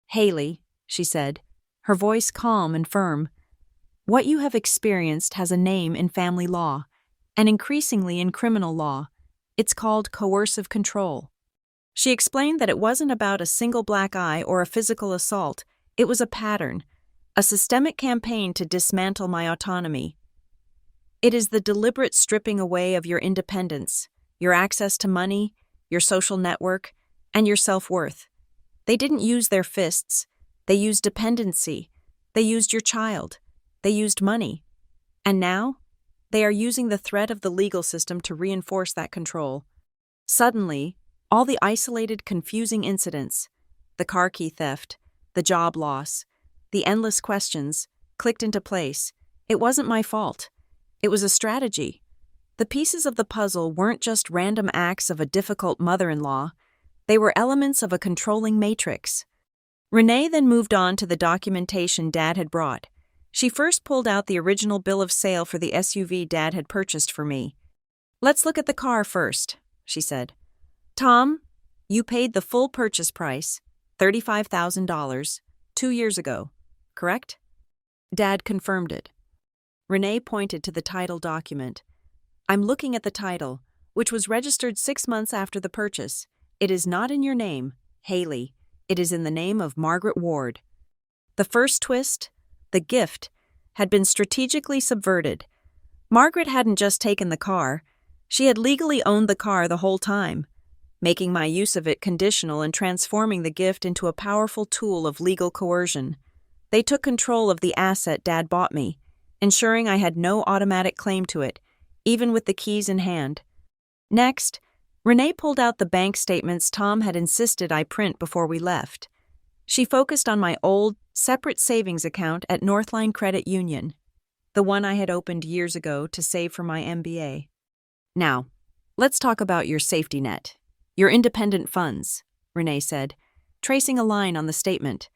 "Haley," she said, her voice calm and firm, "what you have experienced has a name in family law, and increasingly in criminal law. It's called coercive control." She explained that it wasn't about a single black eye or a physical assault. It was a pattern, a systemic campaign to dismantle my autonomy. It is the deliberate stripping away of your independence, your access to money, your social network, and your self-worth. They didn't use their fists. They used dependency. They used your child. They used money. And now, they are using the threat of the legal system to reinforce that control. Suddenly, all the isolated, confusing incidents, the car key theft, the job loss, the endless questions, clicked into place. It wasn't my fault. It was a strategy. The pieces of the puzzle weren't just random acts of a difficult mother-in-law. They were elements of a controlling matrix. Renee then moved on to the documentation Dad had brought. She first pulled out the original bill of sale for the SUV Dad had purchased for me. "Let's look at the car first," she said. "Tom, you paid the full purchase price, $35,000, 2 years ago, correct?" Dad confirmed it. Renee pointed to the title document. "I'm looking at the title, which was registered 6 months after the purchase. It is not in your name, Haley. It is in the name of Margaret Ward." The first twist, the gift, had been strategically subverted. Margaret hadn't just taken the car. She had legally owned the car the whole time, making my use of it conditional and transforming the gift into a powerful tool of legal coercion. They took control of the asset Dad bought me, ensuring I had no automatic claim to it, even with the keys in hand. Next, Renee pulled out the bank statements Tom had insisted I print before we left. She focused on my old, separate savings account at Northline Credit Union, the one I had opened years ago to save for my MBA. "Now, let's talk about your safety net, your independent funds," Renee said, tracing a line on the statement.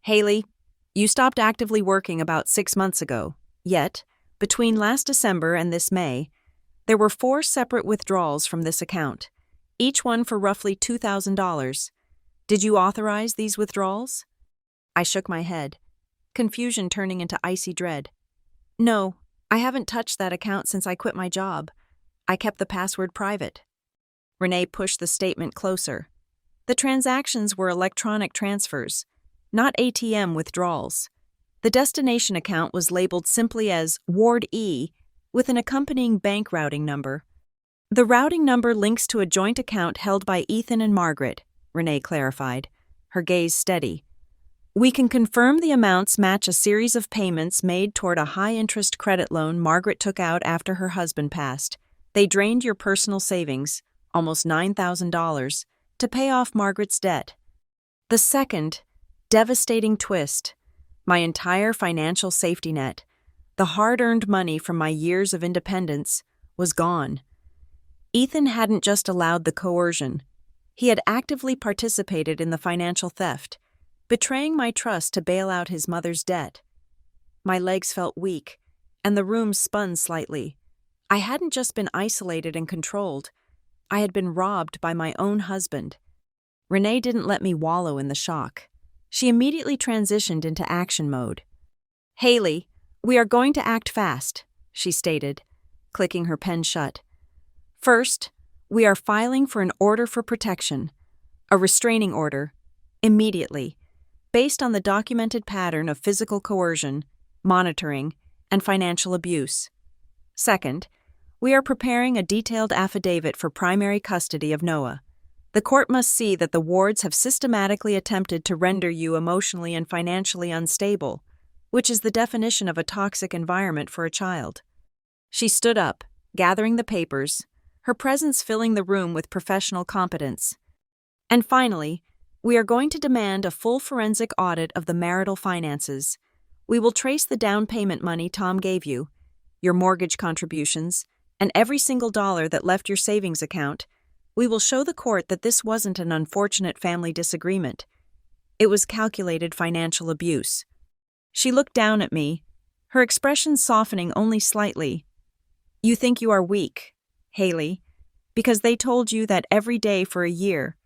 "Haley, you stopped actively working about 6 months ago, yet, between last December and this May, there were 4 separate withdrawals from this account, each one for roughly $2,000. Did you authorize these withdrawals?" I shook my head, confusion turning into icy dread. "No, I haven't touched that account since I quit my job. I kept the password private." Renee pushed the statement closer. The transactions were electronic transfers, not ATM withdrawals. The destination account was labeled simply as Ward E with an accompanying bank routing number. "The routing number links to a joint account held by Ethan and Margaret," Renee clarified, her gaze steady. "We can confirm the amounts match a series of payments made toward a high-interest credit loan Margaret took out after her husband passed. They drained your personal savings, almost $9,000, to pay off Margaret's debt." The second, devastating twist, my entire financial safety net, the hard-earned money from my years of independence, was gone. Ethan hadn't just allowed the coercion. He had actively participated in the financial theft, betraying my trust to bail out his mother's debt. My legs felt weak, and the room spun slightly. I hadn't just been isolated and controlled. I had been robbed by my own husband. Renee didn't let me wallow in the shock. She immediately transitioned into action mode. "Haley, we are going to act fast," she stated, clicking her pen shut. "First, we are filing for an order for protection, a restraining order, immediately, based on the documented pattern of physical coercion, monitoring, and financial abuse. Second, we are preparing a detailed affidavit for primary custody of Noah. The court must see that the Wards have systematically attempted to render you emotionally and financially unstable, which is the definition of a toxic environment for a child." She stood up, gathering the papers, her presence filling the room with professional competence. "And finally, we are going to demand a full forensic audit of the marital finances. We will trace the down payment money Tom gave you, your mortgage contributions, and every single dollar that left your savings account. We will show the court that this wasn't an unfortunate family disagreement. It was calculated financial abuse." She looked down at me, her expression softening only slightly. "You think you are weak, Haley, because they told you that every day for a year,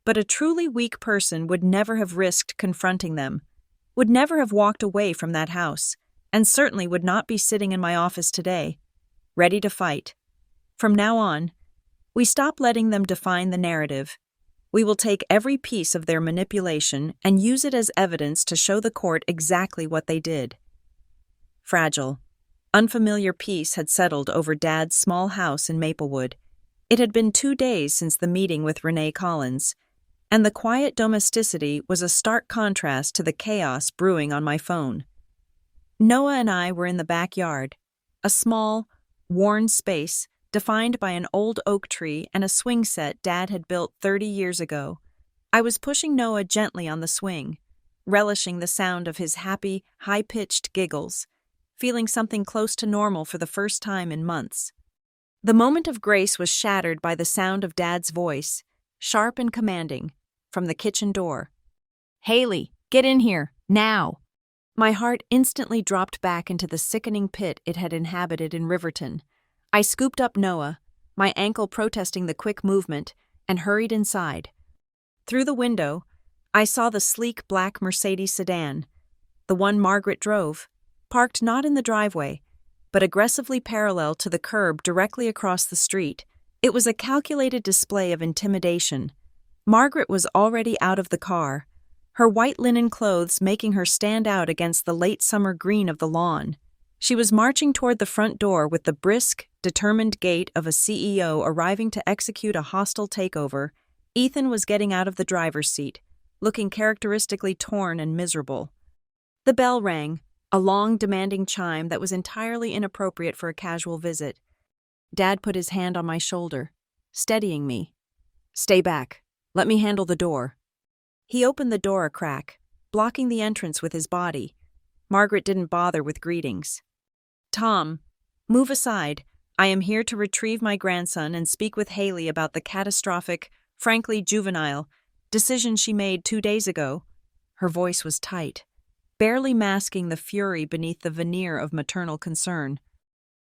but a truly weak person would never have risked confronting them, would never have walked away from that house, and certainly would not be sitting in my office today, ready to fight. From now on, we stop letting them define the narrative. We will take every piece of their manipulation and use it as evidence to show the court exactly what they did." Fragile, unfamiliar peace had settled over Dad's small house in Maplewood. It had been 2 days since the meeting with Renee Collins, and the quiet domesticity was a stark contrast to the chaos brewing on my phone. Noah and I were in the backyard, a small, worn space defined by an old oak tree and a swing set Dad had built 30 years ago. I was pushing Noah gently on the swing, relishing the sound of his happy, high-pitched giggles, feeling something close to normal for the first time in months. The moment of grace was shattered by the sound of Dad's voice, sharp and commanding, from the kitchen door. "Haley, get in here, now!" My heart instantly dropped back into the sickening pit it had inhabited in Riverton. I scooped up Noah, my ankle protesting the quick movement, and hurried inside. Through the window, I saw the sleek black Mercedes sedan, the one Margaret drove, parked not in the driveway, but aggressively parallel to the curb directly across the street. It was a calculated display of intimidation. Margaret was already out of the car, her white linen clothes making her stand out against the late summer green of the lawn. She was marching toward the front door with the brisk, determined gait of a CEO arriving to execute a hostile takeover. Ethan was getting out of the driver's seat, looking characteristically torn and miserable. The bell rang, a long, demanding chime that was entirely inappropriate for a casual visit. Dad put his hand on my shoulder, steadying me. "Stay back. Let me handle the door." He opened the door a crack, blocking the entrance with his body. Margaret didn't bother with greetings. "Tom, move aside. I am here to retrieve my grandson and speak with Haley about the catastrophic, frankly juvenile, decision she made 2 days ago." Her voice was tight, barely masking the fury beneath the veneer of maternal concern.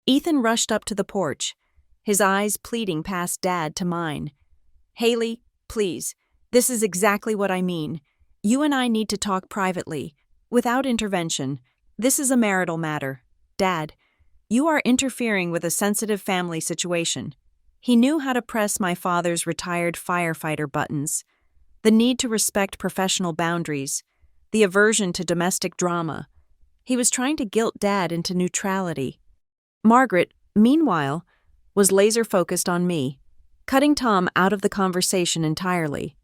Ethan rushed up to the porch, his eyes pleading past Dad to mine. "Haley, please. This is exactly what I mean. You and I need to talk privately, without intervention. This is a marital matter. Dad, you are interfering with a sensitive family situation." He knew how to press my father's retired firefighter buttons. The need to respect professional boundaries, the aversion to domestic drama. He was trying to guilt Dad into neutrality. Margaret, meanwhile, was laser-focused on me, cutting Tom out of the conversation entirely.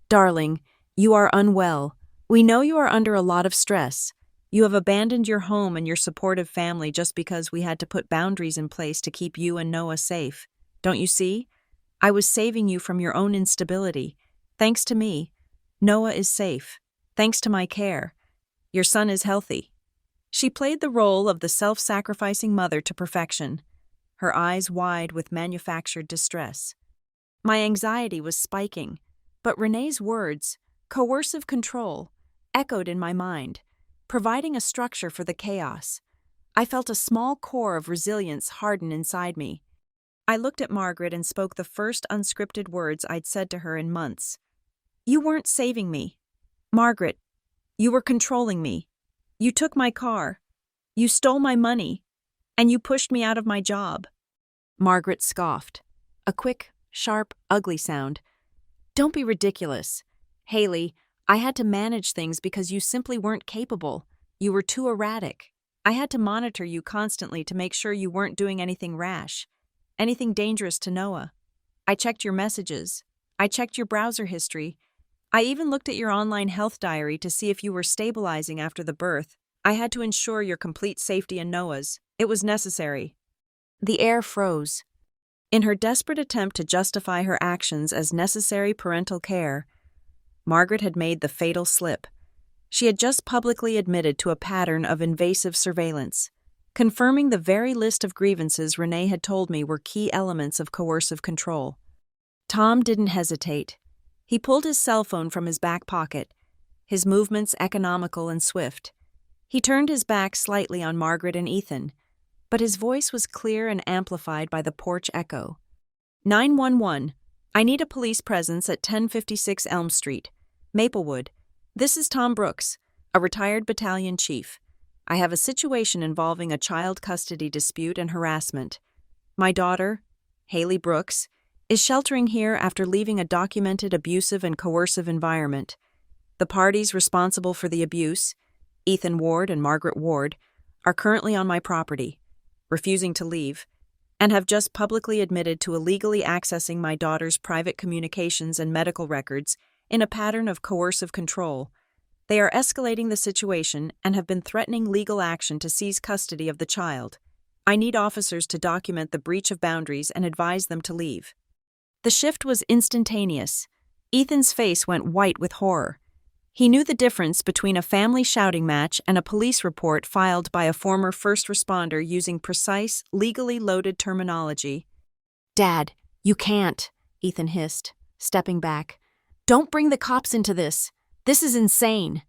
"Darling, you are unwell. We know you are under a lot of stress. You have abandoned your home and your supportive family just because we had to put boundaries in place to keep you and Noah safe. Don't you see? I was saving you from your own instability. Thanks to me, Noah is safe. Thanks to my care, your son is healthy." She played the role of the self-sacrificing mother to perfection, her eyes wide with manufactured distress. My anxiety was spiking, but Renee's words, coercive control, echoed in my mind, providing a structure for the chaos. I felt a small core of resilience harden inside me. I looked at Margaret and spoke the first unscripted words I'd said to her in months. "You weren't saving me. Margaret, you were controlling me. You took my car. You stole my money. And you pushed me out of my job." Margaret scoffed. A quick, sharp, ugly sound. "Don't be ridiculous. Haley, I had to manage things because you simply weren't capable. You were too erratic. I had to monitor you constantly to make sure you weren't doing anything rash, anything dangerous to Noah. I checked your messages. I checked your browser history. I even looked at your online health diary to see if you were stabilizing after the birth. I had to ensure your complete safety and Noah's. It was necessary." The air froze. In her desperate attempt to justify her actions as necessary parental care, Margaret had made the fatal slip. She had just publicly admitted to a pattern of invasive surveillance, confirming the very list of grievances Renee had told me were key elements of coercive control. Tom didn't hesitate. He pulled his cell phone from his back pocket, his movements economical and swift. He turned his back slightly on Margaret and Ethan, but his voice was clear and amplified by the porch echo. 911. I need a police presence at 1056 Elm Street, Maplewood. This is Tom Brooks, a retired battalion chief. I have a situation involving a child custody dispute and harassment. My daughter, Haley Brooks, is sheltering here after leaving a documented abusive and coercive environment. The parties responsible for the abuse, Ethan Ward and Margaret Ward, are currently on my property, refusing to leave, and have just publicly admitted to illegally accessing my daughter's private communications and medical records in a pattern of coercive control. They are escalating the situation and have been threatening legal action to seize custody of the child. I need officers to document the breach of boundaries and advise them to leave." The shift was instantaneous. Ethan's face went white with horror. He knew the difference between a family shouting match and a police report filed by a former first responder using precise, legally loaded terminology. "Dad, you can't," Ethan hissed, stepping back. "Don't bring the cops into this. This is insane."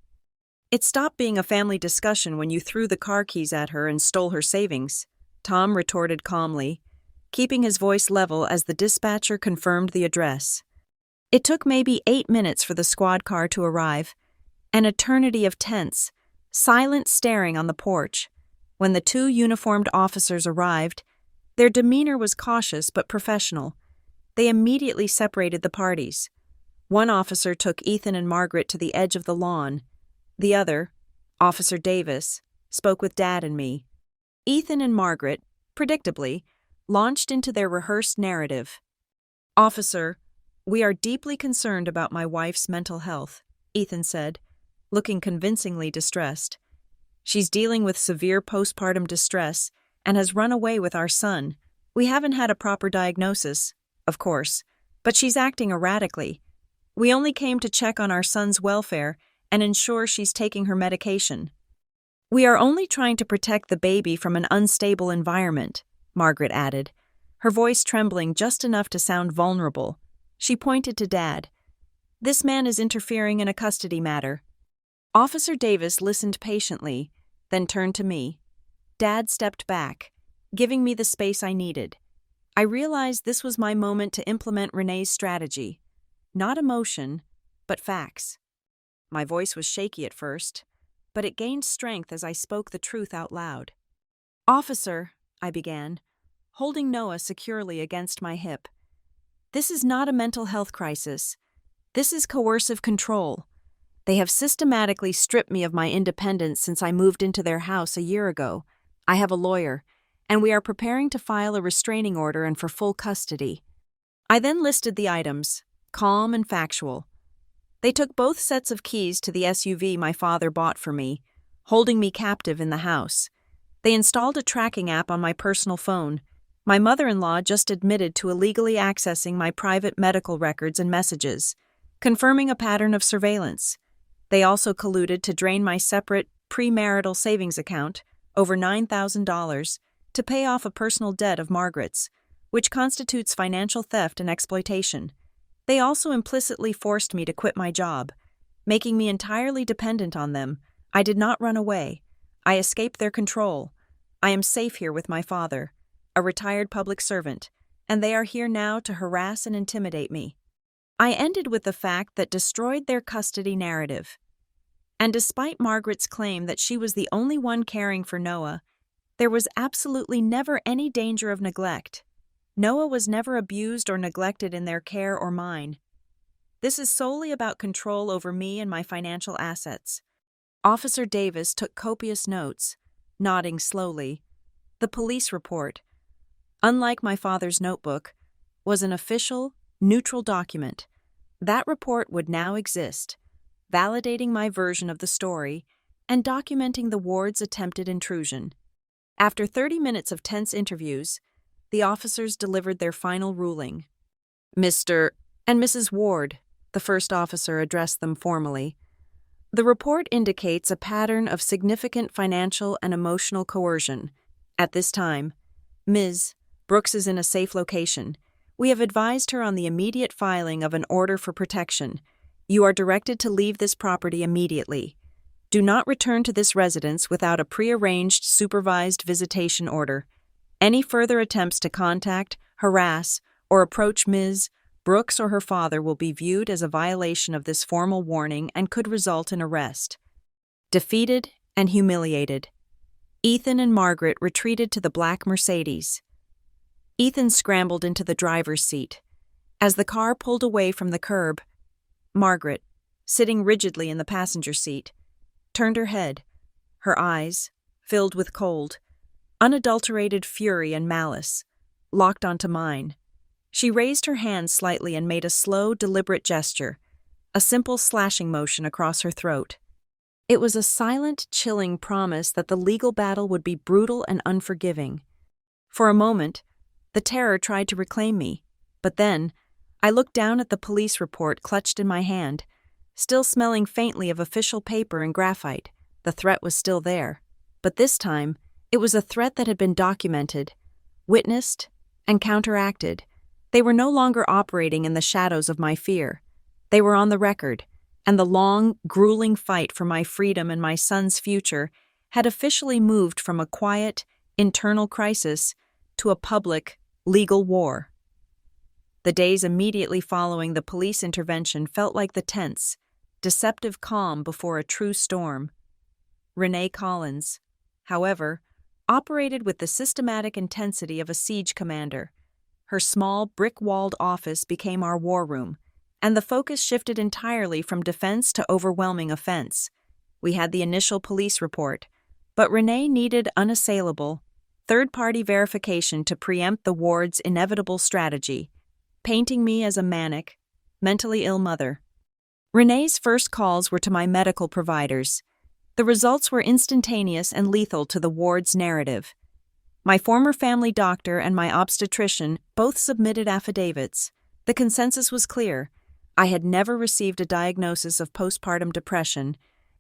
It stopped being a family discussion when you threw the car keys at her and stole her savings, Tom retorted calmly, keeping his voice level as the dispatcher confirmed the address. It took maybe 8 minutes for the squad car to arrive, an eternity of tense, silent staring on the porch. When the 2 uniformed officers arrived, their demeanor was cautious but professional. They immediately separated the parties. One officer took Ethan and Margaret to the edge of the lawn. The other, Officer Davis, spoke with Dad and me. Ethan and Margaret, predictably, launched into their rehearsed narrative. "Officer, we are deeply concerned about my wife's mental health," Ethan said, looking convincingly distressed. "She's dealing with severe postpartum distress and has run away with our son. We haven't had a proper diagnosis, of course, but she's acting erratically. We only came to check on our son's welfare and ensure she's taking her medication." "We are only trying to protect the baby from an unstable environment," Margaret added, her voice trembling just enough to sound vulnerable. She pointed to Dad. "This man is interfering in a custody matter." Officer Davis listened patiently, then turned to me. Dad stepped back, giving me the space I needed. I realized this was my moment to implement Renee's strategy. Not emotion, but facts. My voice was shaky at first, but it gained strength as I spoke the truth out loud. "Officer," I began, holding Noah securely against my hip, "this is not a mental health crisis. This is coercive control. They have systematically stripped me of my independence since I moved into their house a year ago. I have a lawyer, and we are preparing to file a restraining order and for full custody." I then listed the items, calm and factual. They took both sets of keys to the SUV my father bought for me, holding me captive in the house. They installed a tracking app on my personal phone. My mother-in-law just admitted to illegally accessing my private medical records and messages, confirming a pattern of surveillance. They also colluded to drain my separate, premarital savings account, over $9,000, to pay off a personal debt of Margaret's, which constitutes financial theft and exploitation. They also implicitly forced me to quit my job, making me entirely dependent on them. I did not run away. I escaped their control. I am safe here with my father, a retired public servant, and they are here now to harass and intimidate me. I ended with the fact that destroyed their custody narrative. And despite Margaret's claim that she was the only one caring for Noah, there was absolutely never any danger of neglect. Noah was never abused or neglected in their care or mine. This is solely about control over me and my financial assets. Officer Davis took copious notes, nodding slowly. The police report, unlike my father's notebook, was an official, neutral document. That report would now exist, validating my version of the story and documenting the ward's attempted intrusion. After 30 minutes of tense interviews, the officers delivered their final ruling. "Mr. and Mrs. Ward," the first officer addressed them formally. "The report indicates a pattern of significant financial and emotional coercion. At this time, Ms. Brooks is in a safe location. We have advised her on the immediate filing of an order for protection. You are directed to leave this property immediately. Do not return to this residence without a prearranged supervised visitation order. Any further attempts to contact, harass, or approach Ms. Brooks or her father will be viewed as a violation of this formal warning and could result in arrest." Defeated and humiliated, Ethan and Margaret retreated to the black Mercedes. Ethan scrambled into the driver's seat. As the car pulled away from the curb, Margaret, sitting rigidly in the passenger seat, turned her head, her eyes, filled with cold, unadulterated fury and malice, locked onto mine. She raised her hand slightly and made a slow, deliberate gesture, a simple slashing motion across her throat. It was a silent, chilling promise that the legal battle would be brutal and unforgiving. For a moment, the terror tried to reclaim me, but then I looked down at the police report clutched in my hand, still smelling faintly of official paper and graphite. The threat was still there, but this time, it was a threat that had been documented, witnessed, and counteracted. They were no longer operating in the shadows of my fear. They were on the record, and the long, grueling fight for my freedom and my son's future had officially moved from a quiet, internal crisis to a public, legal war. The days immediately following the police intervention felt like the tense, deceptive calm before a true storm. Renee Collins, however, operated with the systematic intensity of a siege commander. Her small, brick-walled office became our war room, and the focus shifted entirely from defense to overwhelming offense. We had the initial police report, but Renee needed unassailable, third-party verification to preempt the ward's inevitable strategy, painting me as a manic, mentally ill mother. Renee's first calls were to my medical providers. The results were instantaneous and lethal to the ward's narrative. My former family doctor and my obstetrician both submitted affidavits. The consensus was clear. I had never received a diagnosis of postpartum depression,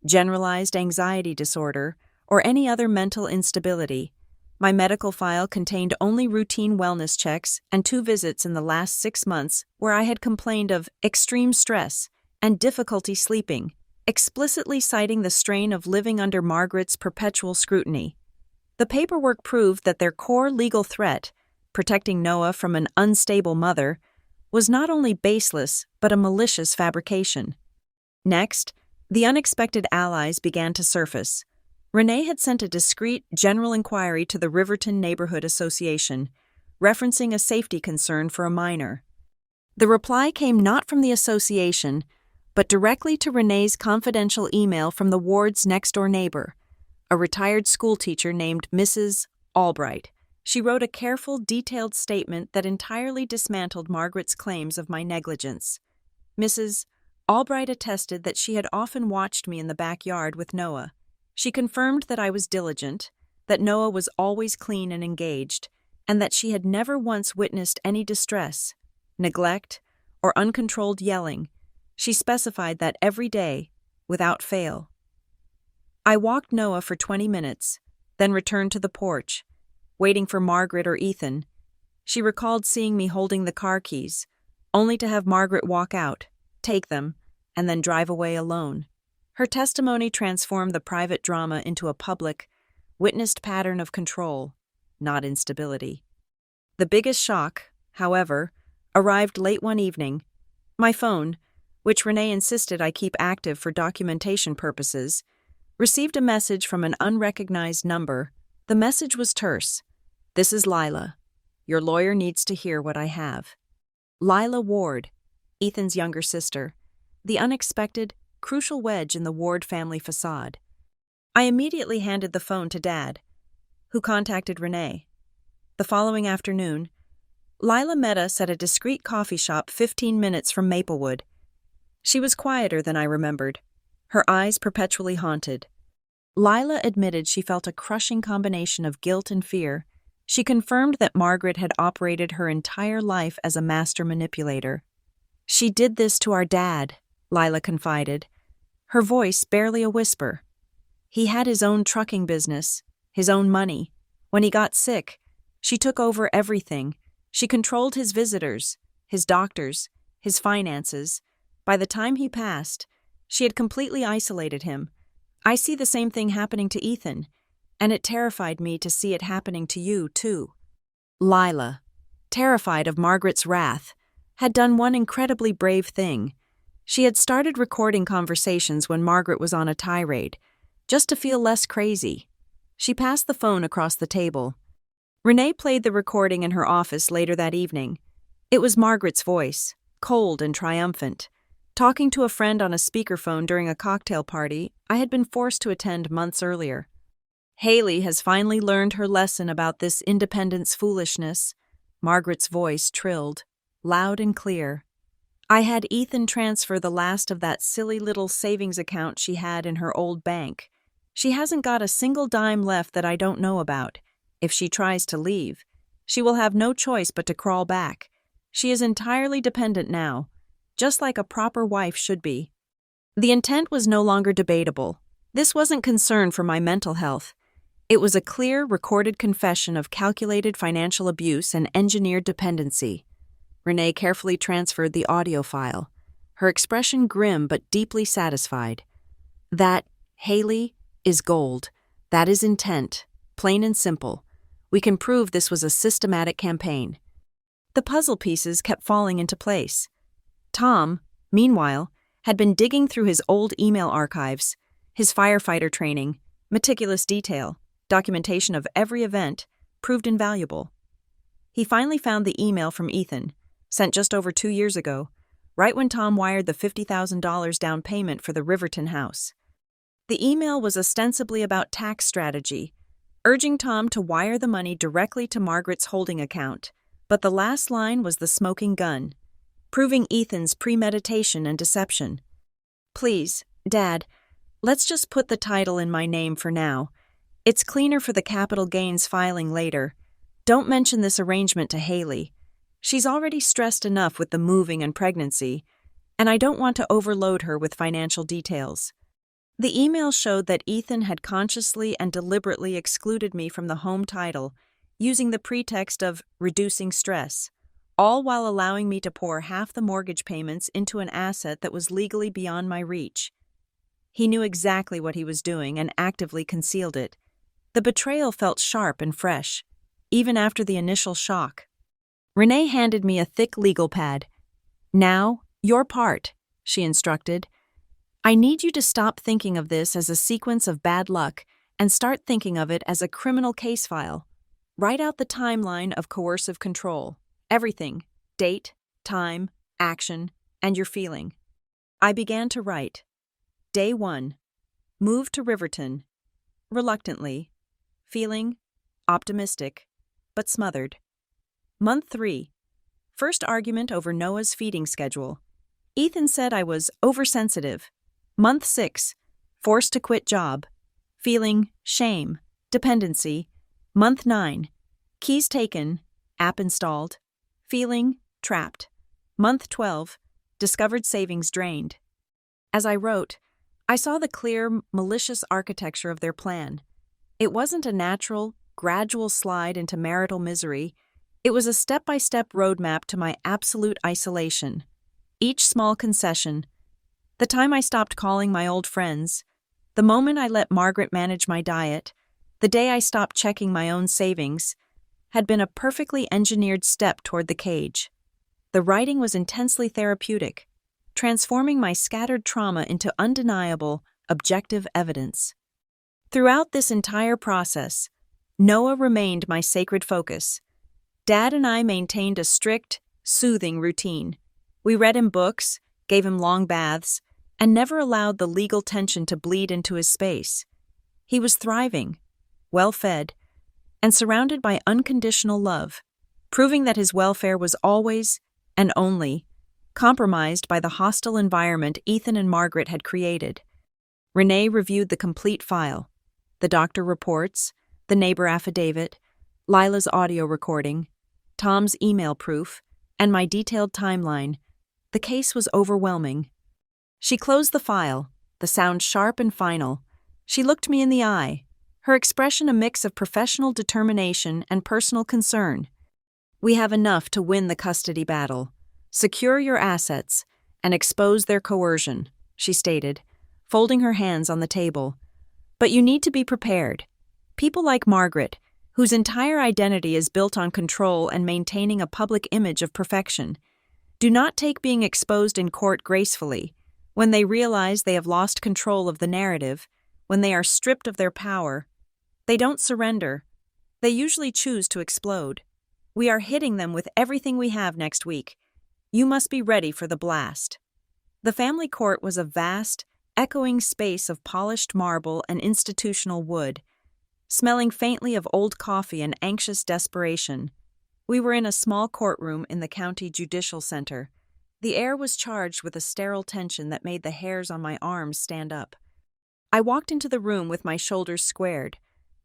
generalized anxiety disorder, or any other mental instability. My medical file contained only routine wellness checks and 2 visits in the last 6 months where I had complained of extreme stress and difficulty sleeping, explicitly citing the strain of living under Margaret's perpetual scrutiny. The paperwork proved that their core legal threat, protecting Noah from an unstable mother, was not only baseless but a malicious fabrication. Next, the unexpected allies began to surface. Renee had sent a discreet general inquiry to the Riverton Neighborhood Association, referencing a safety concern for a minor. The reply came not from the association, but directly to Renee's confidential email from the ward's next-door neighbor, a retired schoolteacher named Mrs. Albright. She wrote a careful, detailed statement that entirely dismantled Margaret's claims of my negligence. Mrs. Albright attested that she had often watched me in the backyard with Noah. She confirmed that I was diligent, that Noah was always clean and engaged, and that she had never once witnessed any distress, neglect, or uncontrolled yelling. She specified that every day, without fail. I walked Noah for 20 minutes, then returned to the porch, waiting for Margaret or Ethan. She recalled seeing me holding the car keys, only to have Margaret walk out, take them, and then drive away alone. Her testimony transformed the private drama into a public, witnessed pattern of control, not instability. The biggest shock, however, arrived late one evening. My phone, which Renee insisted I keep active for documentation purposes, received a message from an unrecognized number. The message was terse. "This is Lila. Your lawyer needs to hear what I have." Lila Ward, Ethan's younger sister, the unexpected, crucial wedge in the Ward family facade. I immediately handed the phone to Dad, who contacted Renee. The following afternoon, Lila met us at a discreet coffee shop 15 minutes from Maplewood. She was quieter than I remembered, her eyes perpetually haunted. Lila admitted she felt a crushing combination of guilt and fear. She confirmed that Margaret had operated her entire life as a master manipulator. "She did this to our dad," Lila confided, her voice barely a whisper. "He had his own trucking business, his own money. When he got sick, she took over everything. She controlled his visitors, his doctors, his finances. By the time he passed, she had completely isolated him. I see the same thing happening to Ethan, and it terrified me to see it happening to you, too." Lila, terrified of Margaret's wrath, had done one incredibly brave thing. She had started recording conversations when Margaret was on a tirade, just to feel less crazy. She passed the phone across the table. Renee played the recording in her office later that evening. It was Margaret's voice, cold and triumphant, talking to a friend on a speakerphone during a cocktail party I had been forced to attend months earlier. "Haley has finally learned her lesson about this independence foolishness," Margaret's voice trilled, loud and clear. "I had Ethan transfer the last of that silly little savings account she had in her old bank. She hasn't got a single dime left that I don't know about. If she tries to leave, she will have no choice but to crawl back. She is entirely dependent now, just like a proper wife should be." The intent was no longer debatable. This wasn't concern for my mental health. It was a clear, recorded confession of calculated financial abuse and engineered dependency. Renee carefully transferred the audio file, her expression grim but deeply satisfied. That, Haley, is gold. That is intent, plain and simple. We can prove this was a systematic campaign. The puzzle pieces kept falling into place. Tom, meanwhile, had been digging through his old email archives, his firefighter training, meticulous detail, documentation of every event, proved invaluable. He finally found the email from Ethan, sent just over 2 years ago, right when Tom wired the $50,000 down payment for the Riverton house. The email was ostensibly about tax strategy, urging Tom to wire the money directly to Margaret's holding account, but the last line was the smoking gun, proving Ethan's premeditation and deception. Please, Dad, let's just put the title in my name for now. It's cleaner for the capital gains filing later. Don't mention this arrangement to Haley. She's already stressed enough with the moving and pregnancy, and I don't want to overload her with financial details. The email showed that Ethan had consciously and deliberately excluded me from the home title, using the pretext of reducing stress, all while allowing me to pour half the mortgage payments into an asset that was legally beyond my reach. He knew exactly what he was doing and actively concealed it. The betrayal felt sharp and fresh, even after the initial shock. Renee handed me a thick legal pad. Now, your part, she instructed. I need you to stop thinking of this as a sequence of bad luck and start thinking of it as a criminal case file. Write out the timeline of coercive control. Everything: date, time, action, and your feeling. I began to write. Day 1. Move to Riverton. Reluctantly. Feeling optimistic, but smothered. Month 3. First argument over Noah's feeding schedule. Ethan said I was oversensitive. Month 6. Forced to quit job. Feeling shame, dependency. Month 9. Keys taken, app installed. Feeling trapped. Month 12. Discovered savings drained. As I wrote, I saw the clear, malicious architecture of their plan. It wasn't a natural, gradual slide into marital misery. It was a step-by-step roadmap to my absolute isolation. Each small concession, the time I stopped calling my old friends, the moment I let Margaret manage my diet, the day I stopped checking my own savings, had been a perfectly engineered step toward the cage. The writing was intensely therapeutic, transforming my scattered trauma into undeniable, objective evidence. Throughout this entire process, Noah remained my sacred focus. Dad and I maintained a strict, soothing routine. We read him books, gave him long baths, and never allowed the legal tension to bleed into his space. He was thriving, well-fed, and surrounded by unconditional love, proving that his welfare was always, and only, compromised by the hostile environment Ethan and Margaret had created. Renee reviewed the complete file, the doctor reports, the neighbor affidavit, Lila's audio recording, Tom's email proof, and my detailed timeline. The case was overwhelming. She closed the file, the sound sharp and final. She looked me in the eye, her expression a mix of professional determination and personal concern. We have enough to win the custody battle. Secure your assets and expose their coercion, she stated, folding her hands on the table. But you need to be prepared. People like Margaret, whose entire identity is built on control and maintaining a public image of perfection, do not take being exposed in court gracefully. When they realize they have lost control of the narrative, when they are stripped of their power, they don't surrender. They usually choose to explode. We are hitting them with everything we have next week. You must be ready for the blast. The family court was a vast, echoing space of polished marble and institutional wood, smelling faintly of old coffee and anxious desperation. We were in a small courtroom in the county judicial center. The air was charged with a sterile tension that made the hairs on my arms stand up. I walked into the room with my shoulders squared,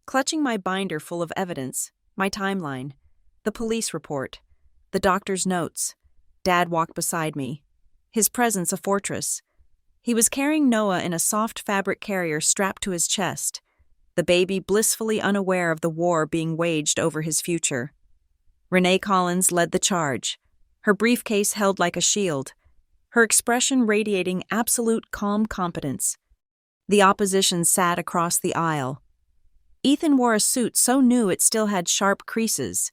clutching my binder full of evidence, my timeline, the police report, the doctor's notes. Dad walked beside me, his presence a fortress. He was carrying Noah in a soft fabric carrier strapped to his chest, the baby blissfully unaware of the war being waged over his future. Renee Collins led the charge, her briefcase held like a shield, her expression radiating absolute calm competence. The opposition sat across the aisle. Ethan wore a suit so new it still had sharp creases,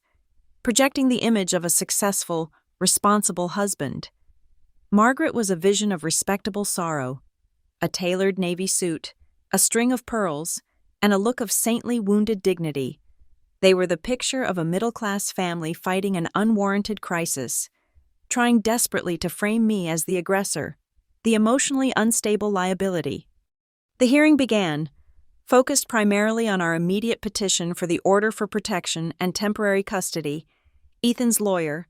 projecting the image of a successful, responsible husband. Margaret was a vision of respectable sorrow, a tailored navy suit, a string of pearls, and a look of saintly wounded dignity. They were the picture of a middle-class family fighting an unwarranted crisis, trying desperately to frame me as the aggressor, the emotionally unstable liability. The hearing began, focused primarily on our immediate petition for the order for protection and temporary custody. Ethan's lawyer,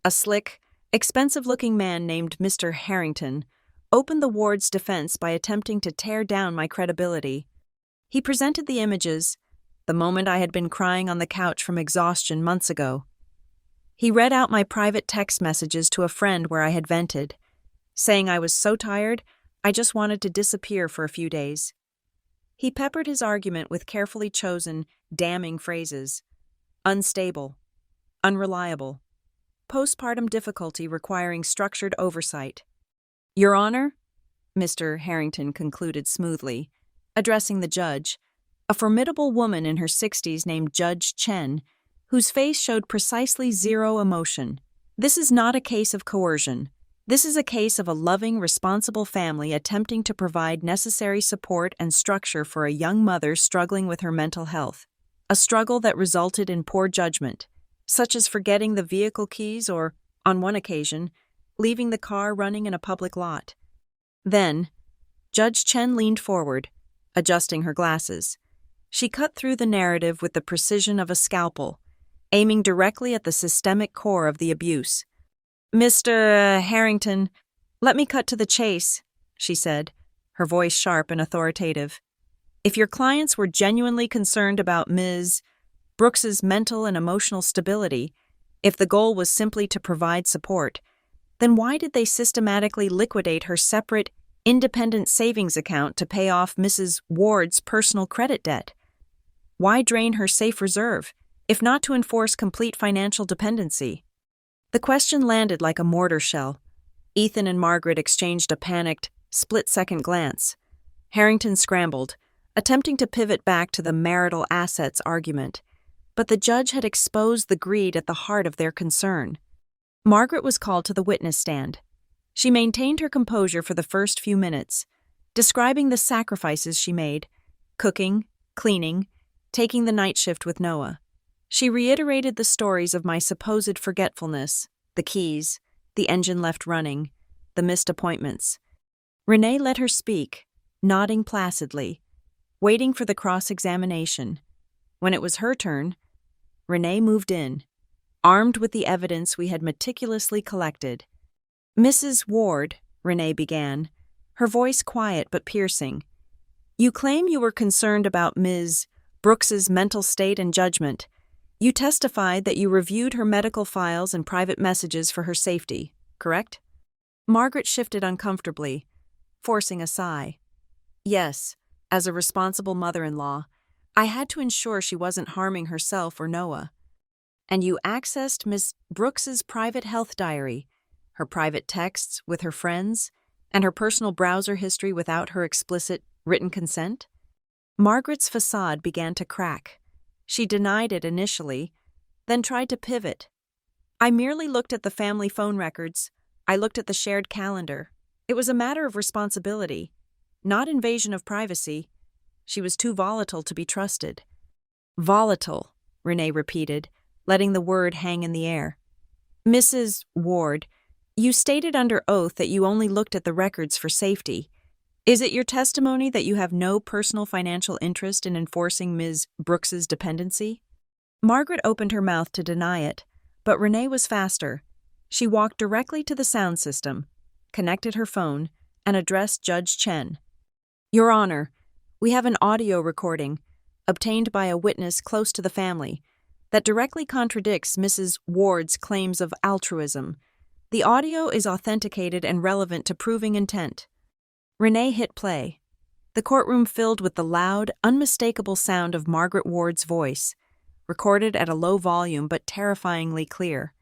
a slick, expensive-looking man named Mr. Harrington, opened the ward's defense by attempting to tear down my credibility. He presented the images, the moment I had been crying on the couch from exhaustion months ago. He read out my private text messages to a friend where I had vented, saying I was so tired I just wanted to disappear for a few days. He peppered his argument with carefully chosen, damning phrases. Unstable, unreliable, postpartum difficulty requiring structured oversight. Your Honor, Mr. Harrington concluded smoothly, addressing the judge, a formidable woman in her 60s named Judge Chen, whose face showed precisely zero emotion. This is not a case of coercion. This is a case of a loving, responsible family attempting to provide necessary support and structure for a young mother struggling with her mental health, a struggle that resulted in poor judgment, such as forgetting the vehicle keys or, on one occasion, leaving the car running in a public lot. Then, Judge Chen leaned forward, adjusting her glasses. She cut through the narrative with the precision of a scalpel, aiming directly at the systemic core of the abuse. Mr. Harrington, let me cut to the chase, she said, her voice sharp and authoritative. If your clients were genuinely concerned about Ms. Brooks's mental and emotional stability, if the goal was simply to provide support, then why did they systematically liquidate her separate, independent savings account to pay off Mrs. Ward's personal credit debt? Why drain her safe reserve, if not to enforce complete financial dependency? The question landed like a mortar shell. Ethan and Margaret exchanged a panicked, split-second glance. Harrington scrambled, attempting to pivot back to the marital assets argument, but the judge had exposed the greed at the heart of their concern. Margaret was called to the witness stand. She maintained her composure for the first few minutes, describing the sacrifices she made, cooking, cleaning, taking the night shift with Noah. She reiterated the stories of my supposed forgetfulness, the keys, the engine left running, the missed appointments. Renee let her speak, nodding placidly, waiting for the cross-examination. When it was her turn, Renee moved in, armed with the evidence we had meticulously collected. Mrs. Ward, Renee began, her voice quiet but piercing. You claim you were concerned about Ms. Brooks's mental state and judgment. You testified that you reviewed her medical files and private messages for her safety, correct? Margaret shifted uncomfortably, forcing a sigh. Yes, as a responsible mother-in-law, I had to ensure she wasn't harming herself or Noah. And you accessed Miss Brooks's private health diary, her private texts with her friends, and her personal browser history without her explicit written consent? Margaret's facade began to crack. She denied it initially, then tried to pivot. I merely looked at the family phone records. I looked at the shared calendar. It was a matter of responsibility, not invasion of privacy. She was too volatile to be trusted. Volatile, Renee repeated, letting the word hang in the air. Mrs. Ward, you stated under oath that you only looked at the records for safety. Is it your testimony that you have no personal financial interest in enforcing Ms. Brooks's dependency? Margaret opened her mouth to deny it, but Renee was faster. She walked directly to the sound system, connected her phone, and addressed Judge Chen. Your Honor, we have an audio recording, obtained by a witness close to the family, that directly contradicts Mrs. Ward's claims of altruism. The audio is authenticated and relevant to proving intent. Renee hit play. The courtroom filled with the loud, unmistakable sound of Margaret Ward's voice, recorded at a low volume but terrifyingly clear.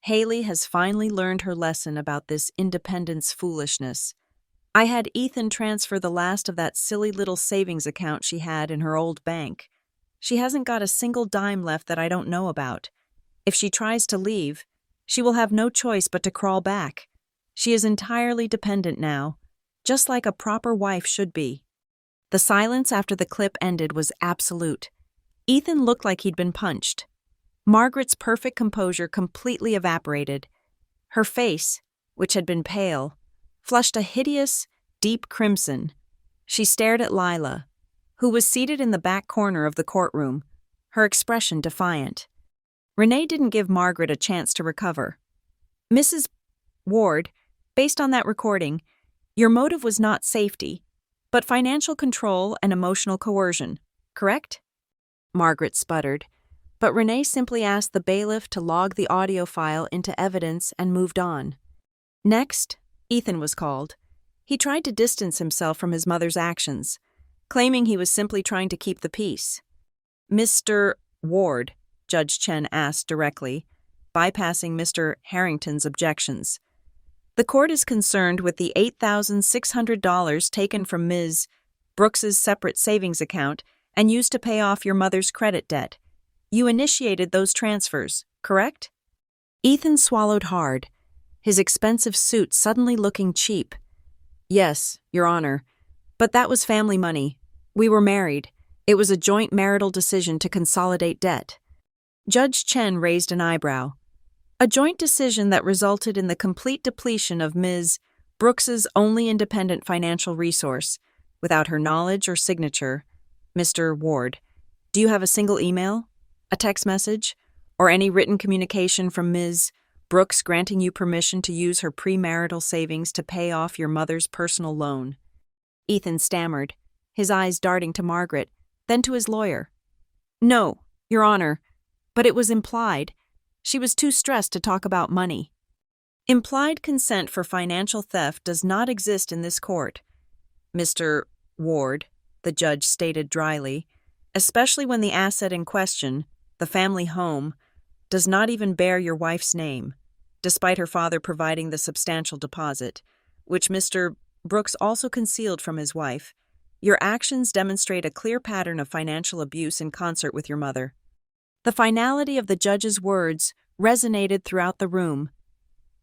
Haley has finally learned her lesson about this independence foolishness. I had Ethan transfer the last of that silly little savings account she had in her old bank. She hasn't got a single dime left that I don't know about. If she tries to leave, she will have no choice but to crawl back. She is entirely dependent now, just like a proper wife should be. The silence after the clip ended was absolute. Ethan looked like he'd been punched. Margaret's perfect composure completely evaporated. Her face, which had been pale, flushed a hideous, deep crimson. She stared at Lila, who was seated in the back corner of the courtroom, her expression defiant. Renee didn't give Margaret a chance to recover. "Mrs. Ward, based on that recording, your motive was not safety, but financial control and emotional coercion, correct?" Margaret sputtered, but Renee simply asked the bailiff to log the audio file into evidence and moved on. Next, Ethan was called. He tried to distance himself from his mother's actions, claiming he was simply trying to keep the peace. "Mr. Ward," Judge Chen asked directly, bypassing Mr. Harrington's objections. "The court is concerned with the $8,600 taken from Ms. Brooks's separate savings account and used to pay off your mother's credit debt. You initiated those transfers, correct?" Ethan swallowed hard, his expensive suit suddenly looking cheap. "Yes, Your Honor, but that was family money. We were married. It was a joint marital decision to consolidate debt." Judge Chen raised an eyebrow. "A joint decision that resulted in the complete depletion of Ms. Brooks's only independent financial resource, without her knowledge or signature. Mr. Ward, do you have a single email, a text message, or any written communication from Ms. Brooks granting you permission to use her premarital savings to pay off your mother's personal loan?" Ethan stammered, his eyes darting to Margaret, then to his lawyer. "No, Your Honor, but it was implied. She was too stressed to talk about money." "Implied consent for financial theft does not exist in this court, Mr. Ward," the judge stated dryly, "especially when the asset in question, the family home, does not even bear your wife's name, despite her father providing the substantial deposit, which Mr. Brooks also concealed from his wife. Your actions demonstrate a clear pattern of financial abuse in concert with your mother." The finality of the judge's words resonated throughout the room.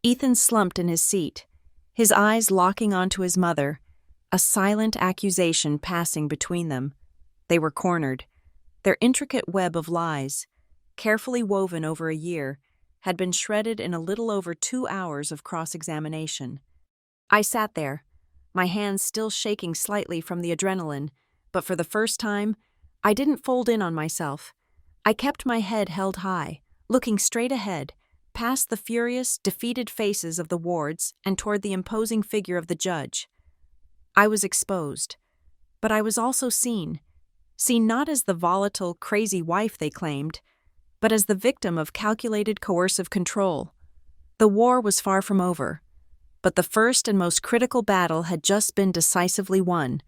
Ethan slumped in his seat, his eyes locking onto his mother, a silent accusation passing between them. They were cornered. Their intricate web of lies, carefully woven over a year, had been shredded in a little over 2 hours of cross-examination. I sat there, my hands still shaking slightly from the adrenaline, but for the first time, I didn't fold in on myself. I kept my head held high, looking straight ahead, past the furious, defeated faces of the Wards and toward the imposing figure of the judge. I was exposed, but I was also seen not as the volatile, crazy wife they claimed, but as the victim of calculated coercive control. The war was far from over, but the first and most critical battle had just been decisively won.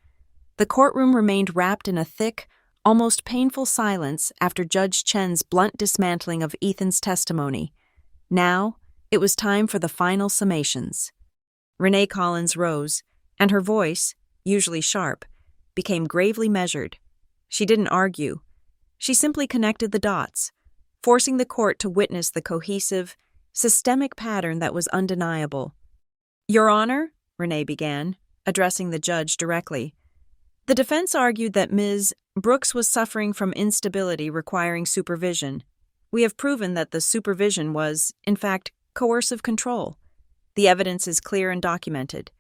The courtroom remained wrapped in a thick, almost painful silence after Judge Chen's blunt dismantling of Ethan's testimony. Now, it was time for the final summations. Renee Collins rose, and her voice, usually sharp, became gravely measured. She didn't argue. She simply connected the dots, forcing the court to witness the cohesive, systemic pattern that was undeniable. "Your Honor," Renee began, addressing the judge directly, "the defense argued that Ms. Brooks was suffering from instability requiring supervision. We have proven that the supervision was, in fact, coercive control. The evidence is clear and documented.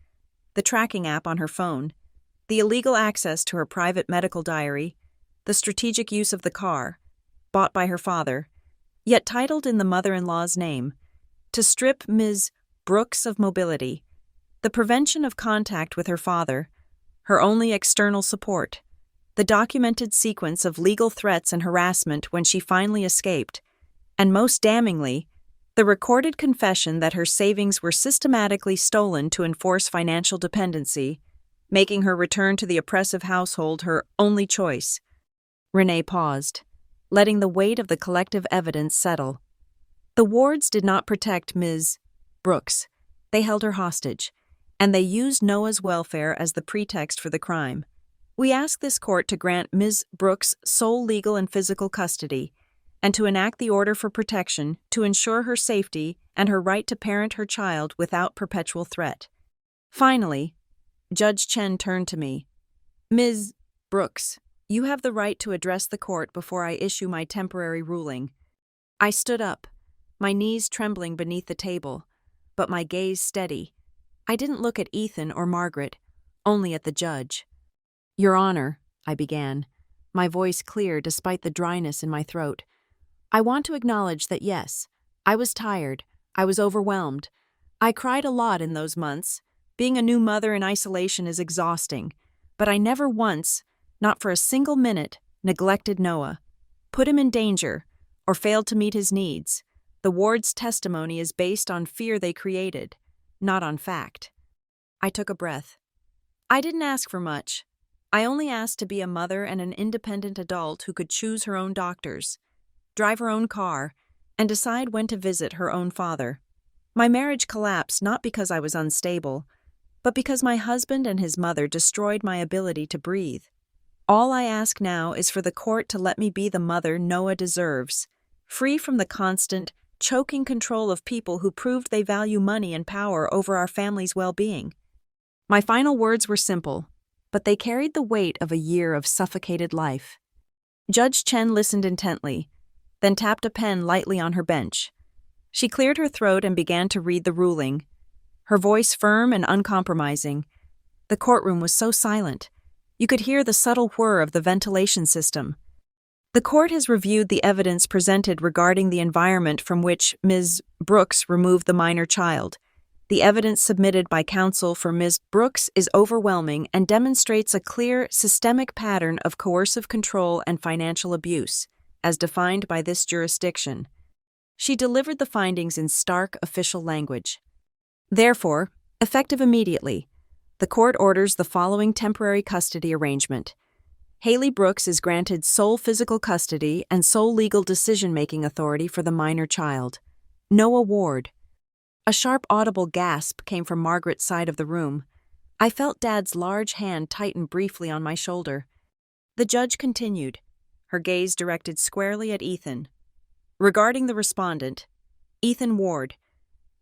The tracking app on her phone, the illegal access to her private medical diary, the strategic use of the car, bought by her father, yet titled in the mother-in-law's name, to strip Ms. Brooks of mobility, the prevention of contact with her father, her only external support, the documented sequence of legal threats and harassment when she finally escaped, and most damningly, the recorded confession that her savings were systematically stolen to enforce financial dependency, making her return to the oppressive household her only choice." Renee paused, letting the weight of the collective evidence settle. The wards did not protect Ms. Brooks. They held her hostage, and they used Noah's welfare as the pretext for the crime. We ask this court to grant Ms. Brooks sole legal and physical custody, and to enact the order for protection to ensure her safety and her right to parent her child without perpetual threat. Finally, Judge Chen turned to me. Ms. Brooks, you have the right to address the court before I issue my temporary ruling. I stood up, my knees trembling beneath the table, but my gaze steady. I didn't look at Ethan or Margaret, only at the judge. Your Honor, I began, my voice clear despite the dryness in my throat. I want to acknowledge that yes, I was tired, I was overwhelmed. I cried a lot in those months. Being a new mother in isolation is exhausting, but I never once, not for a single minute, neglected Noah, put him in danger, or failed to meet his needs. The ward's testimony is based on fear they created, not on fact. I took a breath. I didn't ask for much. I only asked to be a mother and an independent adult who could choose her own doctors, drive her own car, and decide when to visit her own father. My marriage collapsed not because I was unstable, but because my husband and his mother destroyed my ability to breathe. All I ask now is for the court to let me be the mother Noah deserves, free from the constant, choking control of people who proved they value money and power over our family's well-being. My final words were simple, but they carried the weight of a year of suffocated life. Judge Chen listened intently, then tapped a pen lightly on her bench. She cleared her throat and began to read the ruling, her voice firm and uncompromising. The courtroom was so silent. You could hear the subtle whir of the ventilation system. The court has reviewed the evidence presented regarding the environment from which Ms. Brooks removed the minor child. The evidence submitted by counsel for Ms. Brooks is overwhelming and demonstrates a clear, systemic pattern of coercive control and financial abuse, as defined by this jurisdiction. She delivered the findings in stark official language. Therefore, effective immediately, the court orders the following temporary custody arrangement. Haley Brooks is granted sole physical custody and sole legal decision-making authority for the minor child. Noah Ward. A sharp audible gasp came from Margaret's side of the room. I felt Dad's large hand tighten briefly on my shoulder. The judge continued, her gaze directed squarely at Ethan. Regarding the respondent, Ethan Ward,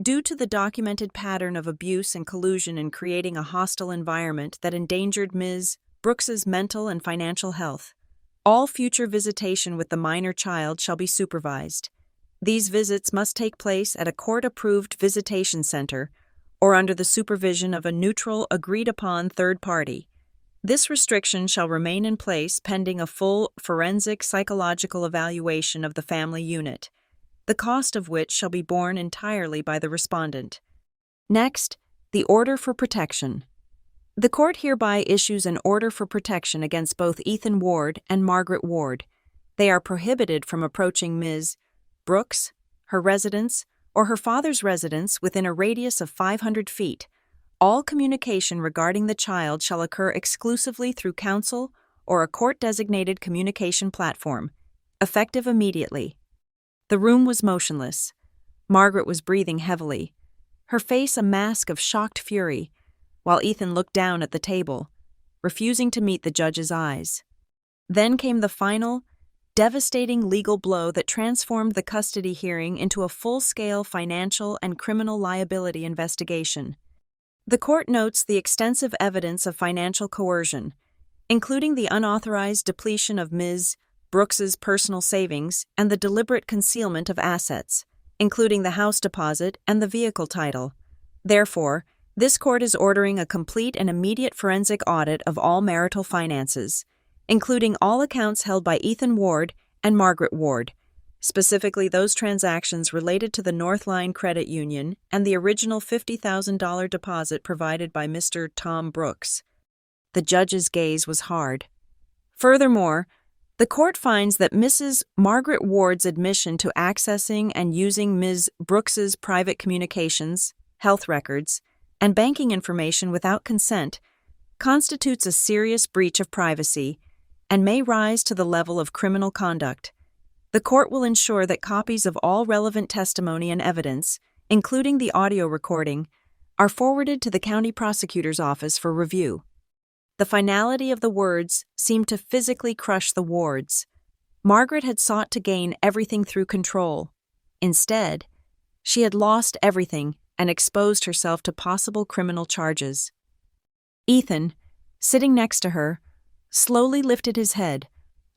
due to the documented pattern of abuse and collusion in creating a hostile environment that endangered Ms. Brooks's mental and financial health, all future visitation with the minor child shall be supervised. These visits must take place at a court-approved visitation center or under the supervision of a neutral, agreed-upon third party. This restriction shall remain in place pending a full forensic psychological evaluation of the family unit, the cost of which shall be borne entirely by the respondent. Next, the order for protection. The court hereby issues an order for protection against both Ethan Ward and Margaret Ward. They are prohibited from approaching Ms. Brooks, her residence, or her father's residence within a radius of 500 feet. All communication regarding the child shall occur exclusively through counsel or a court-designated communication platform, effective immediately. The room was motionless. Margaret was breathing heavily, her face a mask of shocked fury, while Ethan looked down at the table, refusing to meet the judge's eyes. Then came the final, devastating legal blow that transformed the custody hearing into a full-scale financial and criminal liability investigation. The court notes the extensive evidence of financial coercion, including the unauthorized depletion of Ms. Brooks's personal savings and the deliberate concealment of assets, including the house deposit and the vehicle title. Therefore, this court is ordering a complete and immediate forensic audit of all marital finances, including all accounts held by Ethan Ward and Margaret Ward, specifically those transactions related to the Northline Credit Union and the original $50,000 deposit provided by Mr. Tom Brooks. The judge's gaze was hard. Furthermore, the court finds that Mrs. Margaret Ward's admission to accessing and using Ms. Brooks's private communications, health records, and banking information without consent constitutes a serious breach of privacy and may rise to the level of criminal conduct. The court will ensure that copies of all relevant testimony and evidence, including the audio recording, are forwarded to the county prosecutor's office for review. The finality of the words seemed to physically crush the wards. Margaret had sought to gain everything through control. Instead, she had lost everything and exposed herself to possible criminal charges. Ethan, sitting next to her, slowly lifted his head,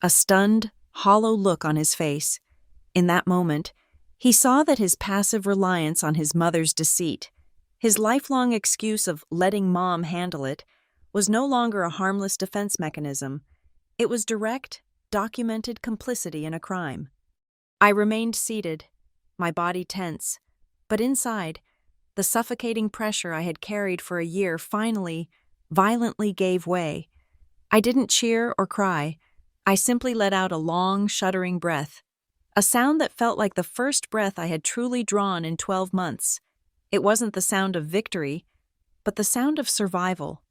a stunned, hollow look on his face. In that moment, he saw that his passive reliance on his mother's deceit, his lifelong excuse of letting Mom handle it, was no longer a harmless defense mechanism. It was direct, documented complicity in a crime. I remained seated, my body tense, but inside, the suffocating pressure I had carried for a year finally, violently gave way. I didn't cheer or cry. I simply let out a long, shuddering breath, a sound that felt like the first breath I had truly drawn in 12 months. It wasn't the sound of victory, but the sound of survival,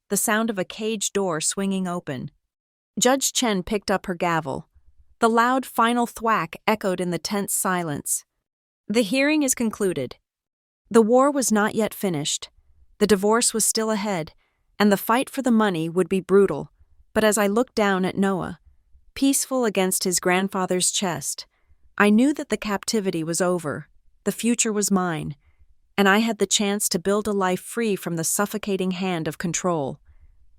the sound of a cage door swinging open. Judge Chen picked up her gavel. The loud final thwack echoed in the tense silence. The hearing is concluded. The war was not yet finished. The divorce was still ahead, and the fight for the money would be brutal. But as I looked down at Noah, peaceful against his grandfather's chest, I knew that the captivity was over, the future was mine, and I had the chance to build a life free from the suffocating hand of control.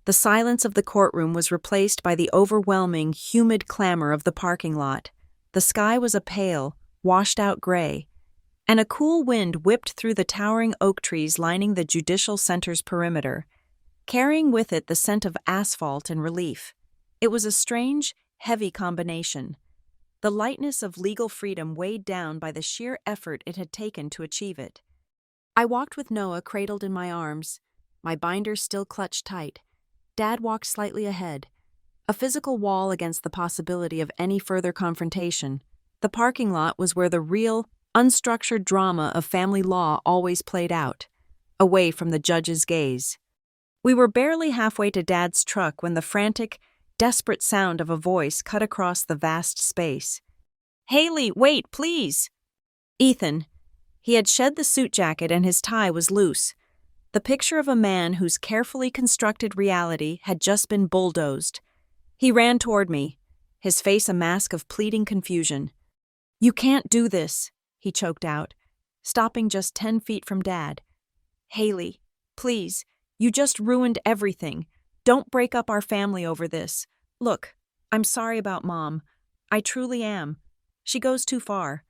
The silence of the courtroom was replaced by the overwhelming, humid clamor of the parking lot. The sky was a pale, washed-out gray, and a cool wind whipped through the towering oak trees lining the judicial center's perimeter, carrying with it the scent of asphalt and relief. It was a strange, heavy combination. The lightness of legal freedom weighed down by the sheer effort it had taken to achieve it. I walked with Noah cradled in my arms, my binder still clutched tight. Dad walked slightly ahead, a physical wall against the possibility of any further confrontation. The parking lot was where the real, unstructured drama of family law always played out, away from the judge's gaze. We were barely halfway to Dad's truck when the frantic, desperate sound of a voice cut across the vast space. "Haley, wait, please!" Ethan. He had shed the suit jacket and his tie was loose. The picture of a man whose carefully constructed reality had just been bulldozed. He ran toward me, his face a mask of pleading confusion. "You can't do this," he choked out, stopping just 10 feet from Dad. "Haley, please, you just ruined everything. Don't break up our family over this. Look, I'm sorry about Mom. I truly am. She goes too far.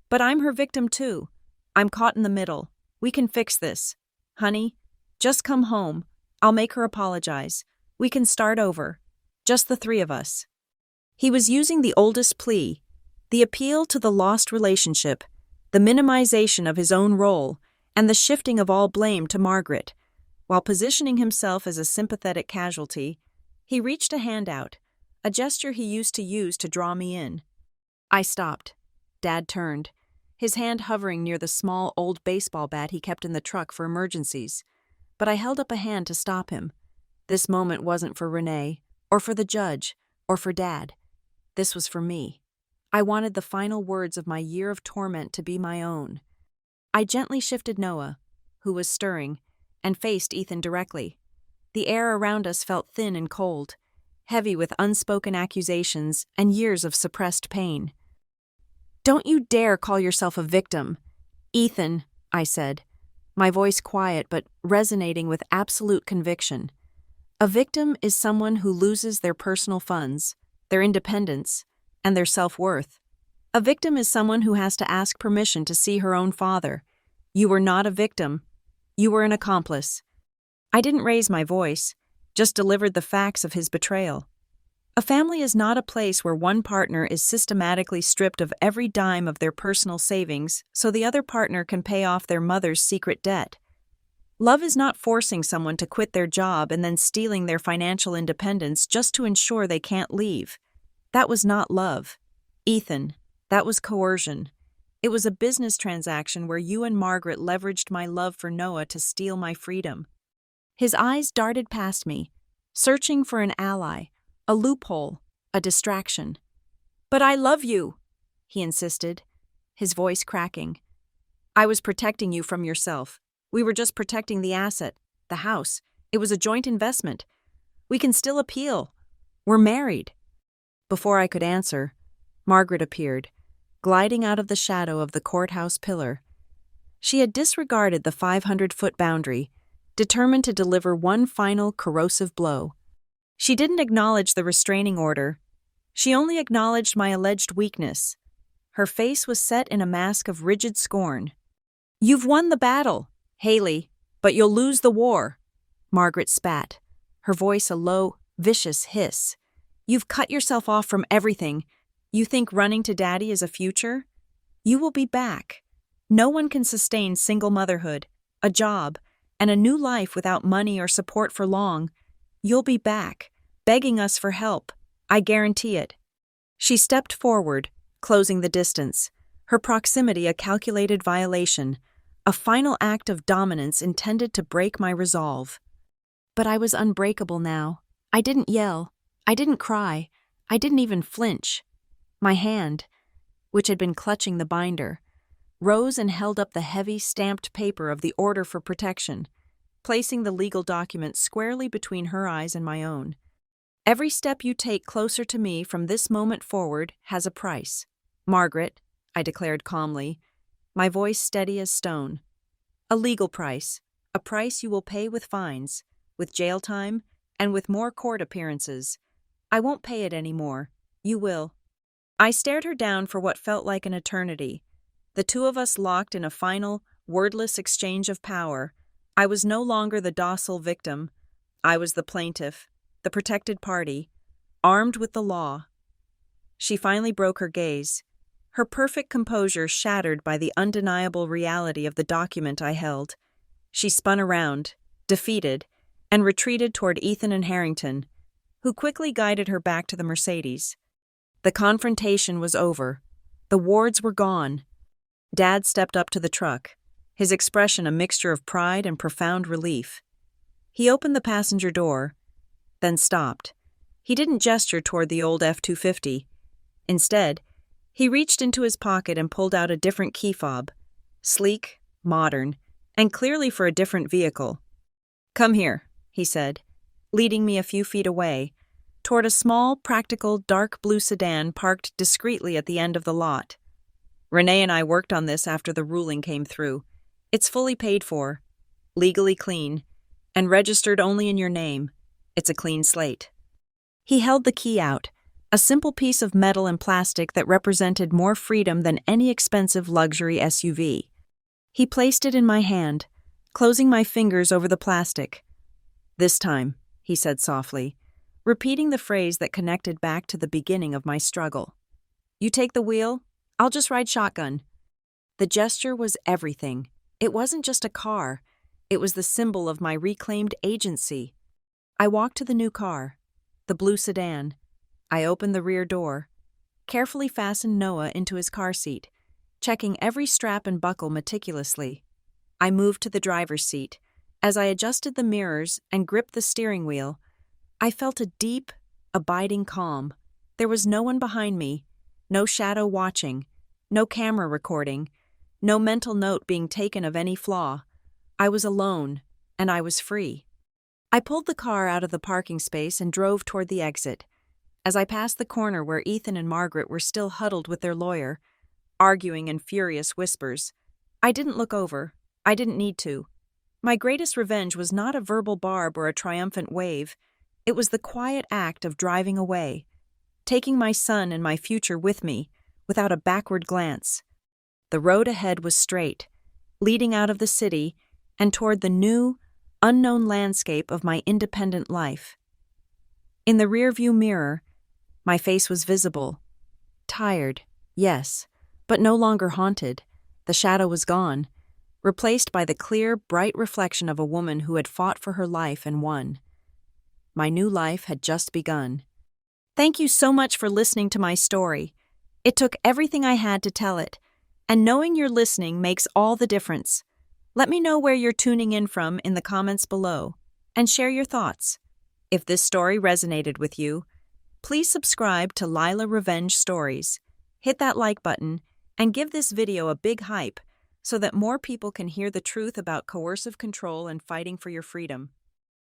But I'm her victim too. I'm caught in the middle. We can fix this. Honey, just come home. I'll make her apologize. We can start over. Just the three of us." He was using the oldest plea, the appeal to the lost relationship, the minimization of his own role, and the shifting of all blame to Margaret. While positioning himself as a sympathetic casualty, he reached a hand out, a gesture he used to use to draw me in. I stopped. Dad turned, his hand hovering near the small old baseball bat he kept in the truck for emergencies. But I held up a hand to stop him. This moment wasn't for Renee, or for the judge, or for Dad. This was for me. I wanted the final words of my year of torment to be my own. I gently shifted Noah, who was stirring, and faced Ethan directly. The air around us felt thin and cold, heavy with unspoken accusations and years of suppressed pain. "Don't you dare call yourself a victim, Ethan," I said, my voice quiet but resonating with absolute conviction. A victim is someone who loses their personal funds, their independence, and their self-worth. A victim is someone who has to ask permission to see her own father. You were not a victim. You were an accomplice. I didn't raise my voice, just delivered the facts of his betrayal. A family is not a place where one partner is systematically stripped of every dime of their personal savings so the other partner can pay off their mother's secret debt. Love is not forcing someone to quit their job and then stealing their financial independence just to ensure they can't leave. That was not love. Ethan, that was coercion. It was a business transaction where you and Margaret leveraged my love for Noah to steal my freedom. His eyes darted past me, searching for an ally, a loophole, a distraction. "But I love you," he insisted, his voice cracking. I was protecting you from yourself. We were just protecting the asset, the house. It was a joint investment. We can still appeal. We're married. Before I could answer, Margaret appeared, gliding out of the shadow of the courthouse pillar. She had disregarded the 500-foot boundary, determined to deliver one final corrosive blow. She didn't acknowledge the restraining order. She only acknowledged my alleged weakness. Her face was set in a mask of rigid scorn. You've won the battle, Haley, but you'll lose the war. Margaret spat, her voice a low, vicious hiss. You've cut yourself off from everything. You think running to Daddy is a future? You will be back. No one can sustain single motherhood, a job, and a new life without money or support for long. You'll be back, begging us for help. I guarantee it. She stepped forward, closing the distance, her proximity a calculated violation, a final act of dominance intended to break my resolve. But I was unbreakable now. I didn't yell. I didn't cry. I didn't even flinch. My hand, which had been clutching the binder, rose and held up the heavy stamped paper of the order for protection, placing the legal document squarely between her eyes and my own. Every step you take closer to me from this moment forward has a price. Margaret, I declared calmly, my voice steady as stone. A legal price, a price you will pay with fines, with jail time, and with more court appearances. I won't pay it anymore. You will. I stared her down for what felt like an eternity. The two of us locked in a final, wordless exchange of power. I was no longer the docile victim. I was the plaintiff, the protected party, armed with the law. She finally broke her gaze, her perfect composure shattered by the undeniable reality of the document I held. She spun around, defeated, and retreated toward Ethan and Harrington, who quickly guided her back to the Mercedes. The confrontation was over. The wards were gone. Dad stepped up to the truck, his expression a mixture of pride and profound relief. He opened the passenger door, then stopped. He didn't gesture toward the old F-250. Instead, he reached into his pocket and pulled out a different key fob, sleek, modern, and clearly for a different vehicle. Come here, he said, leading me a few feet away, toward a small, practical, dark blue sedan parked discreetly at the end of the lot. Renee and I worked on this after the ruling came through. It's fully paid for, legally clean, and registered only in your name. It's a clean slate. He held the key out, a simple piece of metal and plastic that represented more freedom than any expensive luxury SUV. He placed it in my hand, closing my fingers over the plastic. This time, he said softly, repeating the phrase that connected back to the beginning of my struggle. You take the wheel, I'll just ride shotgun. The gesture was everything. It wasn't just a car. It was the symbol of my reclaimed agency. I walked to the new car, the blue sedan. I opened the rear door, carefully fastened Noah into his car seat, checking every strap and buckle meticulously. I moved to the driver's seat. As I adjusted the mirrors and gripped the steering wheel, I felt a deep, abiding calm. There was no one behind me, no shadow watching, no camera recording, no mental note being taken of any flaw. I was alone, and I was free. I pulled the car out of the parking space and drove toward the exit. As I passed the corner where Ethan and Margaret were still huddled with their lawyer, arguing in furious whispers, I didn't look over. I didn't need to. My greatest revenge was not a verbal barb or a triumphant wave. It was the quiet act of driving away, taking my son and my future with me, without a backward glance. The road ahead was straight, leading out of the city and toward the new, unknown landscape of my independent life. In the rearview mirror, my face was visible. Tired, yes, but no longer haunted. The shadow was gone, replaced by the clear, bright reflection of a woman who had fought for her life and won. My new life had just begun. Thank you so much for listening to my story. It took everything I had to tell it, and knowing you're listening makes all the difference. Let me know where you're tuning in from in the comments below, and share your thoughts. If this story resonated with you, please subscribe to Lila Revenge Stories Hit that like button and give this video a big hype so that more people can hear the truth about coercive control and fighting for your freedom.